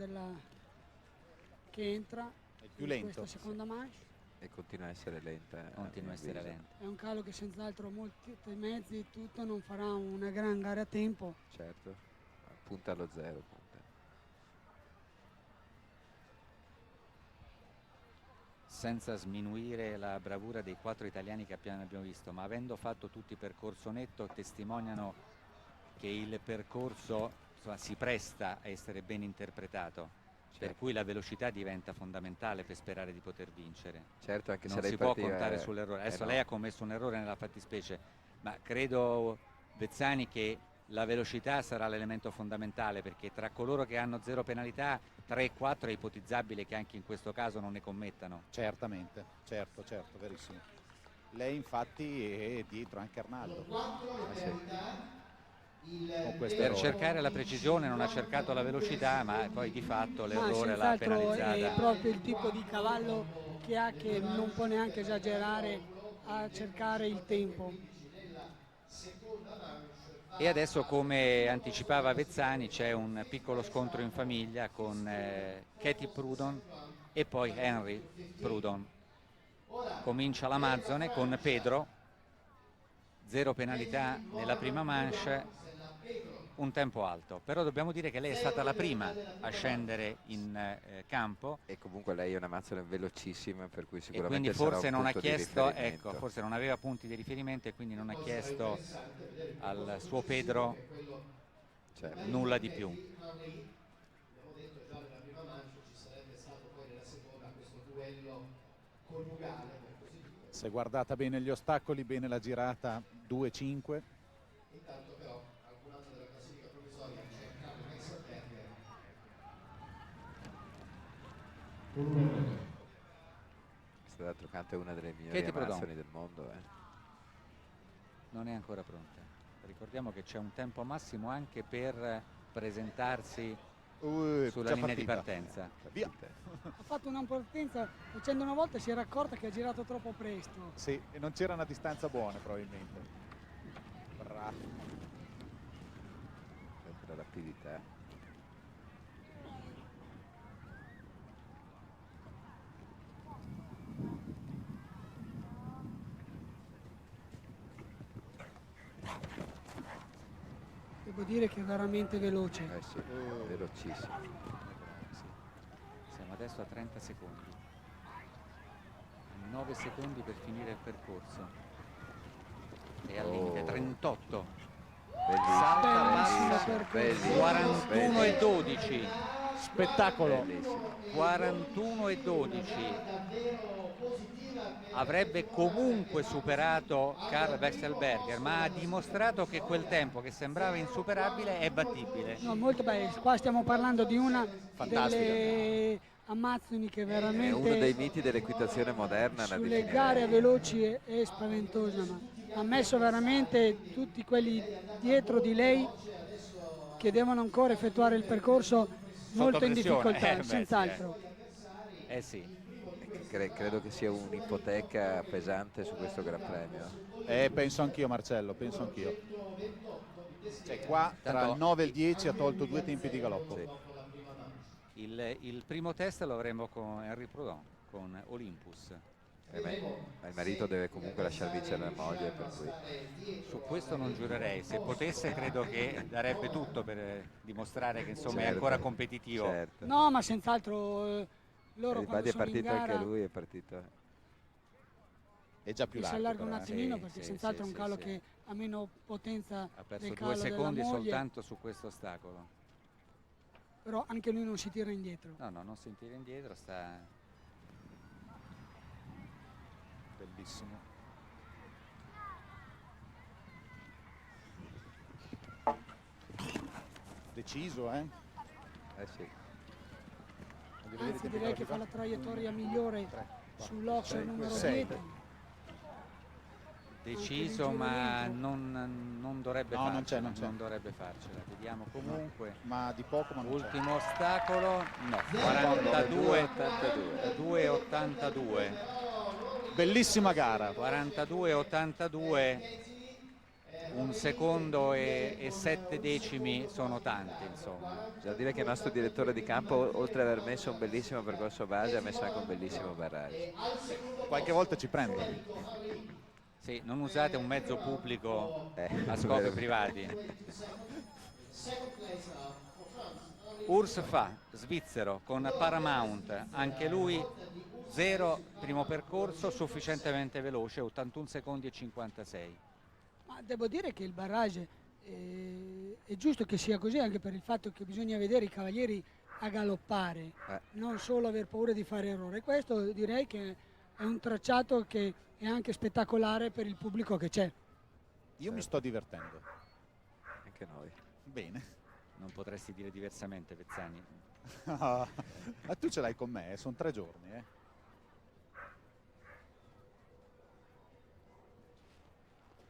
che entra più in lento. questa seconda manche. E continua a essere lenta. Continua a essere lenta. È un calo che senz'altro molti mezzi tutto non farà una gran gara a tempo. Certo, punta allo 0. Punta. Senza sminuire la bravura dei 4 italiani che appena abbiamo visto, ma avendo fatto tutti percorso netto, testimoniano che il percorso si presta a essere ben interpretato. Per cui la velocità diventa fondamentale per sperare di poter vincere. Certo, anche non se lei si può partiva, contare sull'errore. Adesso no. lei ha commesso un errore nella fattispecie, ma credo, Vezzani, che la velocità sarà l'elemento fondamentale, perché tra coloro che hanno 0 penalità, 3 e 4 è ipotizzabile che anche in questo caso non ne commettano. Certamente, certo, verissimo. Lei infatti è dietro anche Arnaldo. Con questo Per errore. cercare la precisione non ha cercato la velocità, ma poi di fatto l'errore l'ha senz'altro penalizzata. è proprio il tipo di cavallo che non può neanche esagerare a cercare il tempo. E adesso, come anticipava Vezzani, c'è un piccolo scontro in famiglia con Katie Prudon e poi Henry Prudon. Comincia l'Amazzone con Pedro, 0 penalità nella prima manche, un tempo alto, però dobbiamo dire che lei è stata la prima a scendere in campo. E comunque lei è una Amazzone velocissima, per cui E sicuramente quindi forse sarà un non ha punto di chiesto, riferimento. ecco, forse non aveva punti di riferimento e quindi non ha chiesto al suo Pedro nulla di più. Si è guardata bene gli ostacoli, bene la girata 2-5. Questa d'altro canto è una delle migliori Amazzoni del mondo. Non è ancora pronta. Ricordiamo che c'è un tempo massimo anche per presentarsi sulla linea di partenza. Via. Ha fatto una partenza, facendo una volta si era accorta che ha girato troppo presto. Sì, e non c'era una distanza buona probabilmente. Bravo. La rapidità. Devo dire che è veramente veloce. Sì, velocissimo. Sì. Siamo adesso a 30 secondi. 9 secondi per finire il percorso. E al limite 38. Salta, Bellissimo passa, percorso. 41 e 12. Spettacolo. Bellissimo. 41 e 12. Avrebbe comunque superato Karl Wechselberger, ma ha dimostrato che quel tempo che sembrava insuperabile è battibile. No, molto bello. Qua stiamo parlando di una Fantastica. delle Amazzoni che È uno dei veramente miti dell'equitazione moderna. la sulle definirei. gare veloci è spaventosa, ma ha messo veramente tutti quelli dietro di lei che devono ancora effettuare il percorso molto in pressione, difficoltà, beh, sì, senz'altro. Sì. Credo che sia un'ipoteca pesante su questo Gran Premio. Penso anch'io, Marcello, penso anch'io. Cioè, qua tra Tanto- il 9 e il 10 ha tolto 2 tempi di galoppo. Sì. Il primo test lo avremo con Henri Proudhon, con Olympus. Ma il marito deve comunque lasciar vincere la moglie, per cui Su questo non giurerei, se potesse credo che darebbe tutto per dimostrare che insomma è Certo, ancora competitivo. certo. No, ma senz'altro loro Infatti quando è sono in partito anche gara lui, è partito. È già più si largo. allarga un però, attimino Sì, perché sì, senz'altro sì, è un calo sì. che ha meno potenza Ha perso del 2 calo della secondi moglie, soltanto su questo ostacolo. però anche lui non si tira indietro. No, non si tira indietro, sta... Bellissimo. Deciso, eh? Sì. Voglio vedere i Anzi, tempi direi che della fa la vita. traiettoria migliore 3, sull'Oxford numero sei. 10. Deciso, Anche il ma giro non dovrebbe No, non farcela, c'è, non c'è. non dovrebbe farcela. Vediamo comunque. Ma di poco, ma non c'è. Ultimo ostacolo, no, 42, 42-82. Bellissima gara. 42-82, un secondo e 7 decimi sono tanti, insomma. Bisogna dire che il nostro direttore di campo, oltre ad aver messo un bellissimo percorso base, ha messo anche un bellissimo barrage. Qualche volta ci prende. Sì, non usate un mezzo pubblico a scopi vero. privati. Urs Fa, svizzero, con Paramount, anche lui 0 primo percorso, sufficientemente veloce, 81 secondi e 56. Ma devo dire che il barrage è giusto che sia così, anche per il fatto che bisogna vedere i cavalieri a galoppare, non solo aver paura di fare errore. Questo direi che è un tracciato che è anche spettacolare per il pubblico che c'è. Io mi sto divertendo. Anche noi. Bene. Non potresti dire diversamente, Pezzani. Ma tu ce l'hai con me, sono 3 giorni.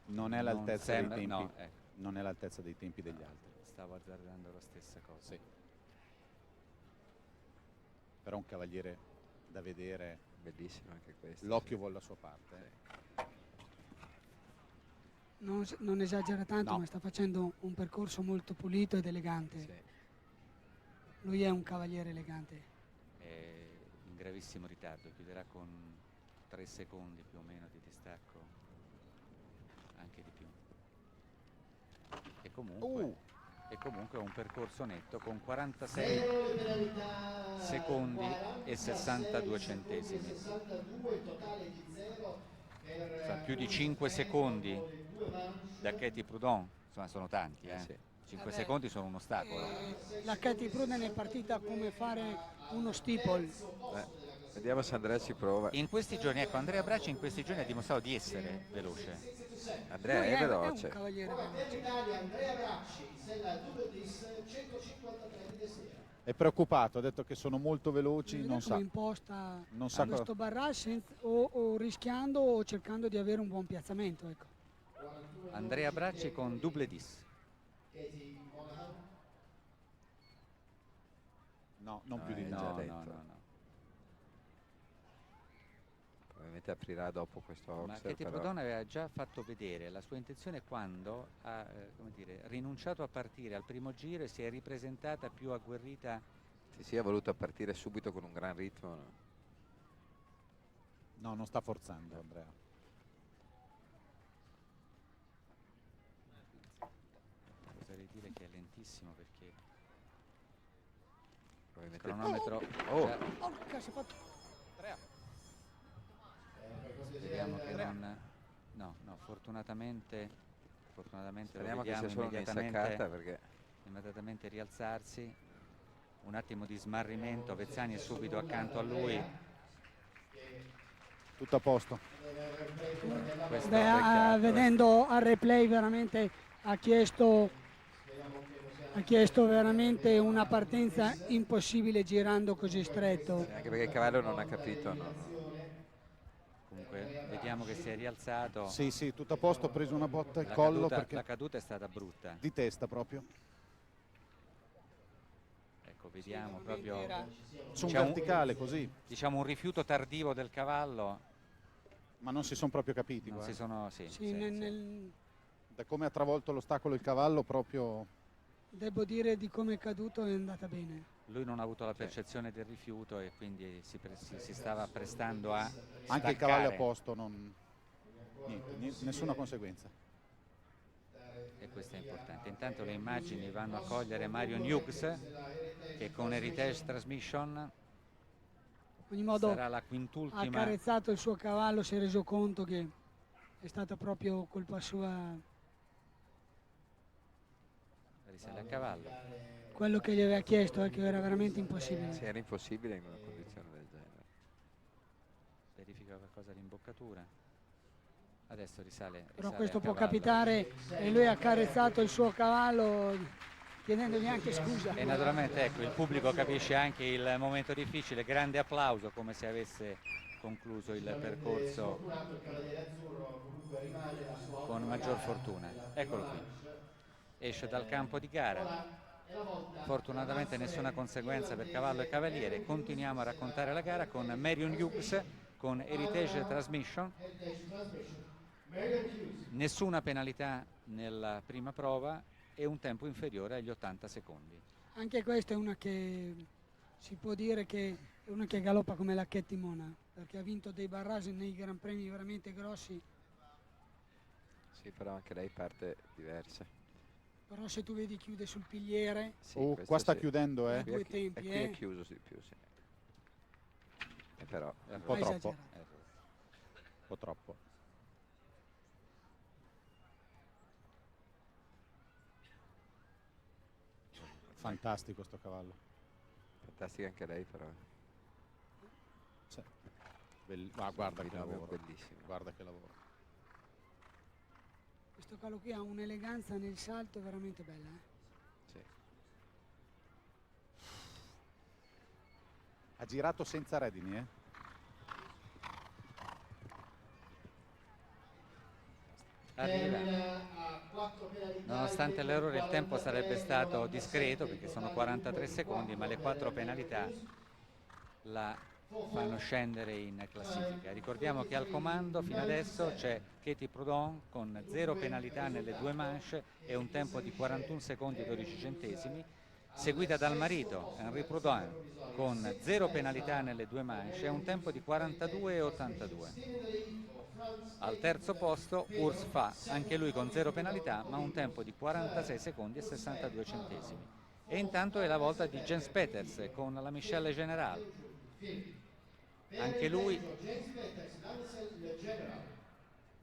Non è l'altezza dei tempi. No, Non è l'altezza dei tempi degli altri. stavo azzardando la stessa cosa. Sì. Però un cavaliere da vedere, Bellissimo anche questo. l'occhio vuole la sua parte. Non esagera tanto, No. ma sta facendo un percorso molto pulito ed elegante. Sì. Lui è un cavaliere elegante. È in gravissimo ritardo, chiuderà con 3 secondi più o meno di distacco, anche di più. E comunque è un percorso netto con 46 secondi e 62 centesimi. Insomma, più di 5 secondi da Katie Proudhon, insomma sono tanti, Sì. 5 secondi sono un ostacolo. La Katie Pruden è partita come fare uno steeple. Vediamo se Andrea ci prova. In questi giorni, ecco, Andrea Bracci in questi giorni ha dimostrato di essere veloce. Andrea Lui è è un veloce. cavaliere veloce. È preoccupato, ha detto che sono molto veloci, Vedete non come sa. imposta Non sa questo barrage o rischiando o cercando di avere un buon piazzamento. Ecco. Andrea Bracci con double 10. No, non No, più di è no. già No, detto. no, no, no. Probabilmente aprirà dopo questo Ma Oxford, Katie però. Proudhon aveva già fatto vedere la sua intenzione quando ha come dire, rinunciato a partire al primo giro e si è ripresentata più agguerrita. Sì, ha voluto partire subito con un gran ritmo. No? No, non sta forzando Andrea. Oserei dire che benissimo perché il Probabilmente cronometro Oh. già- Porca, si è fatto... vediamo che non no, fortunatamente lo speriamo che vediamo sia solo un'insaccata, perché immediatamente rialzarsi. Un attimo di smarrimento, Vezzani è subito accanto a lui. Tutto a posto. Questo peccato, vedendo al replay veramente ha chiesto veramente una partenza impossibile girando così stretto. sì, anche perché il cavallo non ha capito, no. Comunque vediamo che si è rialzato. Sì, sì, tutto a posto, ho preso una botta al La collo caduta, perché la caduta è stata brutta. di testa proprio. Ecco, vediamo proprio Su un C'è un- verticale così, diciamo un rifiuto tardivo del cavallo. ma non si sono proprio capiti. Non guarda. si sono, sì, Sì, sì, nel- sì. nel- Da come ha travolto l'ostacolo il cavallo proprio. devo dire di come è caduto è andata bene. Lui non ha avuto la percezione del rifiuto e quindi si stava prestando a Anche il cavallo a staccare. posto, nessuna conseguenza. E questo è importante. Intanto le immagini vanno a cogliere Marion Hughes che con Heritage Transmission In ogni modo sarà la ha quintultima. accarezzato il suo cavallo, si è reso conto che è stata proprio colpa sua Risale a cavallo. quello che gli aveva chiesto, che era veramente impossibile. Sì, era impossibile in una condizione del genere. Verifica qualcosa all'imboccatura. Adesso risale. Però risale questo a può cavallo. capitare e lui ha accarezzato il suo cavallo chiedendogli anche scusa. E naturalmente ecco, il pubblico capisce anche il momento difficile, grande applauso come se avesse concluso il percorso con maggior fortuna. Eccolo qui, esce dal campo di gara, fortunatamente nessuna conseguenza per cavallo e cavaliere. Continuiamo a raccontare la gara con Marion Hughes con Heritage Transmission. Nessuna penalità nella prima prova e un tempo inferiore agli 80 secondi. Anche questa è una che si può dire che è una che galoppa come la Chettimona, perché ha vinto dei barrage nei gran premi veramente grossi. Sì, però anche lei parte diversa. Però se tu vedi chiude sul pigliere, Sì, Qua questo sta sì. chiudendo, Qui Qui due è chi- tempi, qui è eh. chiuso di più, sì. E però un po' ha troppo. esagerato. Un po' troppo. Fantastico sto cavallo. fantastica anche lei, però. Sì. Guarda Il che nome è lavoro. bellissimo. Guarda che lavoro. Questo cavallo qui ha un'eleganza nel salto veramente bella. Sì. Ha girato senza redini, eh? Arriva. Nonostante l'errore il tempo sarebbe stato discreto perché sono 43 secondi, ma le 4 penalità la fanno scendere in classifica. Ricordiamo che al comando fino adesso c'è Katie Proudhon con 0 penalità nelle 2 manche e un tempo di 41 secondi e 12 centesimi, seguita dal marito Henri Proudhon con 0 penalità nelle 2 manche e un tempo di 42 e 82. Al terzo posto Urs Fa, anche lui con 0 penalità ma un tempo di 46 secondi e 62 centesimi. E intanto è la volta di Jens Peters con la Michelle General. Anche lui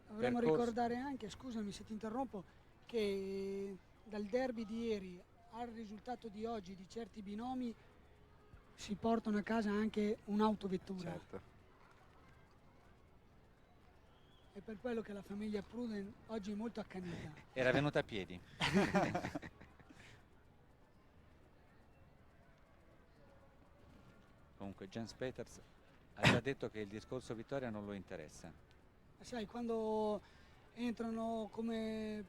Dovremmo Percorso. ricordare anche, scusami se ti interrompo, che dal derby di ieri al risultato di oggi di certi binomi si portano a casa anche un'autovettura. Certo. È per quello che la famiglia Pruden oggi è molto accanita. era venuta a piedi. Comunque Jens Peters ha già detto che il discorso vittoria non lo interessa. Sai, quando entrano come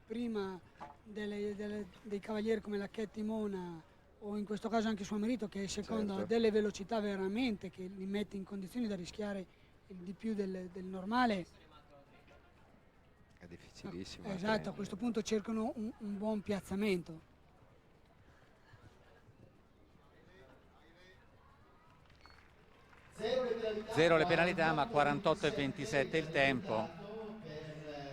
prima dei cavalieri come la Chettimona o in questo caso anche suo marito che è secondo Certo. ha delle velocità veramente che li mette in condizioni da rischiare di più del normale. È difficilissimo. Esatto, a questo punto cercano un buon piazzamento. Zero le penalità ma 48 e 27 il tempo.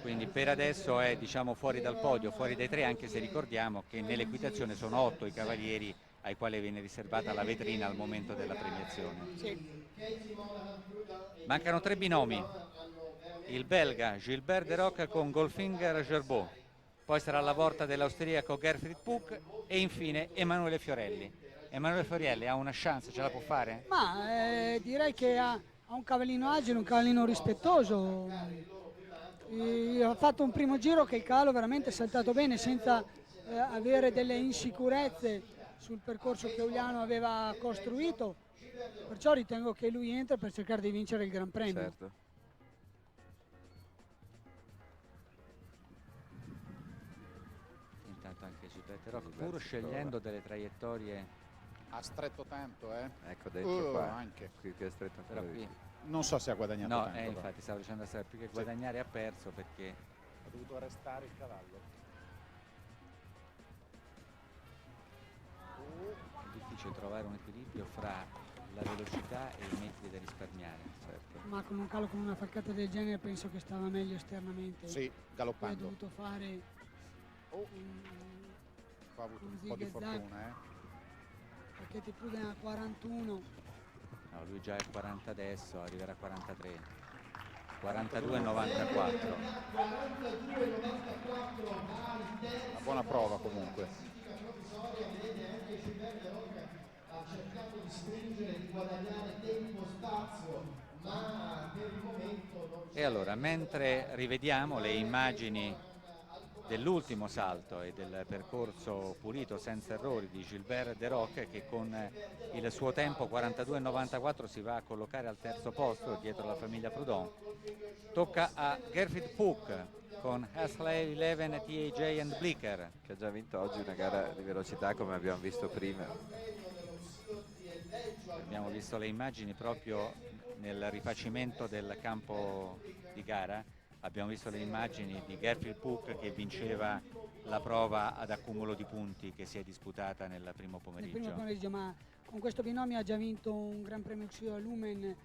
quindi per adesso è, diciamo, fuori dal podio, fuori dai 3, anche se ricordiamo che nell'equitazione sono 8 i cavalieri ai quali viene riservata la vetrina al momento della premiazione. Sì. Mancano 3 binomi, il belga Gilbert de Rock con Goldfinger Gerbeau, poi sarà la volta dell'austriaco Gerfried Puck e infine Emanuele Fiorelli. Emanuele Fiorelli ha una chance, ce la può fare? Ma direi che ha un cavallino agile, un cavallino rispettoso. Ha fatto un primo giro che il cavallo veramente è saltato bene senza avere delle insicurezze sul percorso che Uliano aveva costruito, perciò ritengo che lui entra per cercare di vincere il Gran Premio. Certo. Intanto anche Gilbert de Rock, pur scegliendo delle traiettorie. Ha stretto tanto, Ecco dentro qua, anche. qui è stretto ancora Però di qui, più. Non so se ha guadagnato no, tanto. infatti stavo dicendo adesso, più che guadagnare ha perso, perché Ha dovuto arrestare il cavallo. è difficile trovare un equilibrio fra la velocità e i metri da risparmiare. Certo. Ma con un cavallo con una falcata del genere penso che stava meglio esternamente. Sì, Poi ha galoppando. dovuto fare Qua ha avuto un po' di fortuna, perché Pruden a 41. No, lui già è 40 adesso, arriverà a 43. 42,94. Una buona prova comunque. E allora, mentre rivediamo le immagini dell'ultimo salto e del percorso pulito senza errori di Gilbert de Rock, che con il suo tempo 42,94 si va a collocare al terzo posto dietro la famiglia Prudhomme, tocca a Gerfried Puck con Hasley 11 TAJ and Blicker, Che ha già vinto oggi una gara di velocità come abbiamo visto prima. abbiamo visto le immagini proprio nel rifacimento del campo di gara. Abbiamo visto le immagini di Gerfried Puck che vinceva la prova ad accumulo di punti che si è disputata nel primo Nel primo pomeriggio. pomeriggio, ma con questo binomio ha già vinto un Gran Premio Xio a Lumen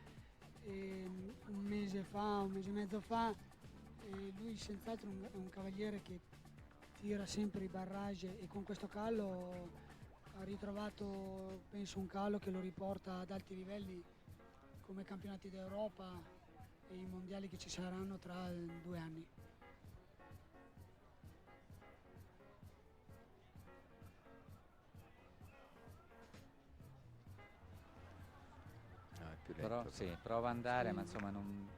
un mese e mezzo fa. E lui senz'altro è un cavaliere che tira sempre i barrage e con questo cavallo ha ritrovato, penso, un cavallo che lo riporta ad alti livelli come campionati d'Europa e i mondiali che ci saranno tra 2 anni. No, è più lento. Però sì, prova ad andare, ma insomma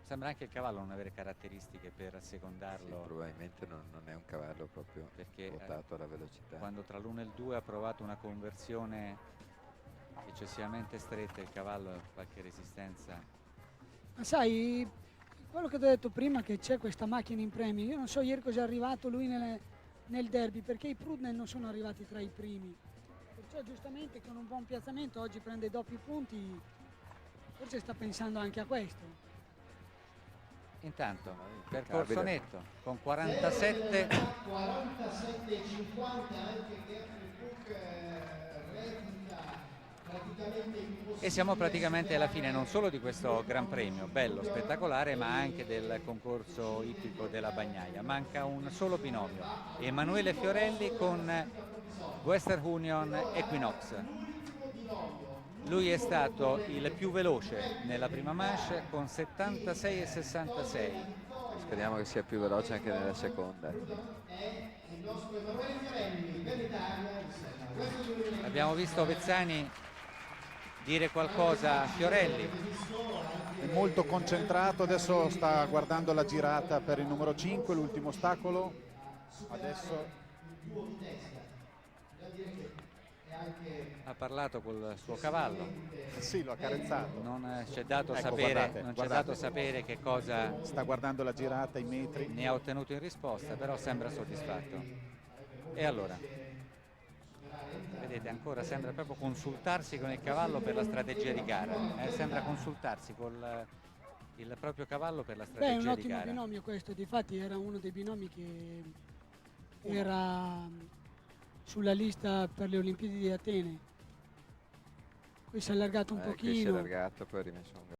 sembra anche il cavallo non avere caratteristiche per Sì, assecondarlo, probabilmente non è un cavallo proprio perché votato alla velocità. quando tra l'1 e il 2 ha provato una conversione eccessivamente stretta, il cavallo ha qualche resistenza. Ma sai, quello che ti ho detto prima, che c'è questa macchina in premi, io non so ieri cosa è arrivato lui nel derby, perché i Pruden non sono arrivati tra i primi, perciò giustamente con un buon piazzamento oggi prende doppi punti, forse sta pensando anche a questo. Intanto Impeccabile. percorso netto con 47 47,50 anche Gerfried Puck replica praticamente il e siamo praticamente alla fine non solo di questo Gran Premio bello, spettacolare, ma anche del concorso ippico della Bagnaia. Manca un solo binomio, Emanuele Fiorelli con Western Union Equinox. Lui è stato il più veloce nella prima manche con 76,66. Speriamo che sia più veloce anche nella seconda. Abbiamo visto Vezzani dire qualcosa a Fiorelli. È molto concentrato, adesso sta guardando la girata per il numero 5, l'ultimo ostacolo. Adesso Ha parlato col suo cavallo, sì, l'ho accarezzato. non ci è dato Ecco, sapere, guardate, non c'è guardate. dato sapere che cosa Sta guardando la girata, i metri. ne ha ottenuto in risposta, però sembra soddisfatto. E allora, vedete, ancora sembra proprio consultarsi con il cavallo per la strategia di gara, sembra consultarsi con il proprio cavallo per la Beh, è un strategia di ottimo gara. binomio questo, difatti era uno dei binomi che era sulla lista per le Olimpiadi di Atene. Poi si è allargato un Qui si è pochino. allargato, poi ha rimesso un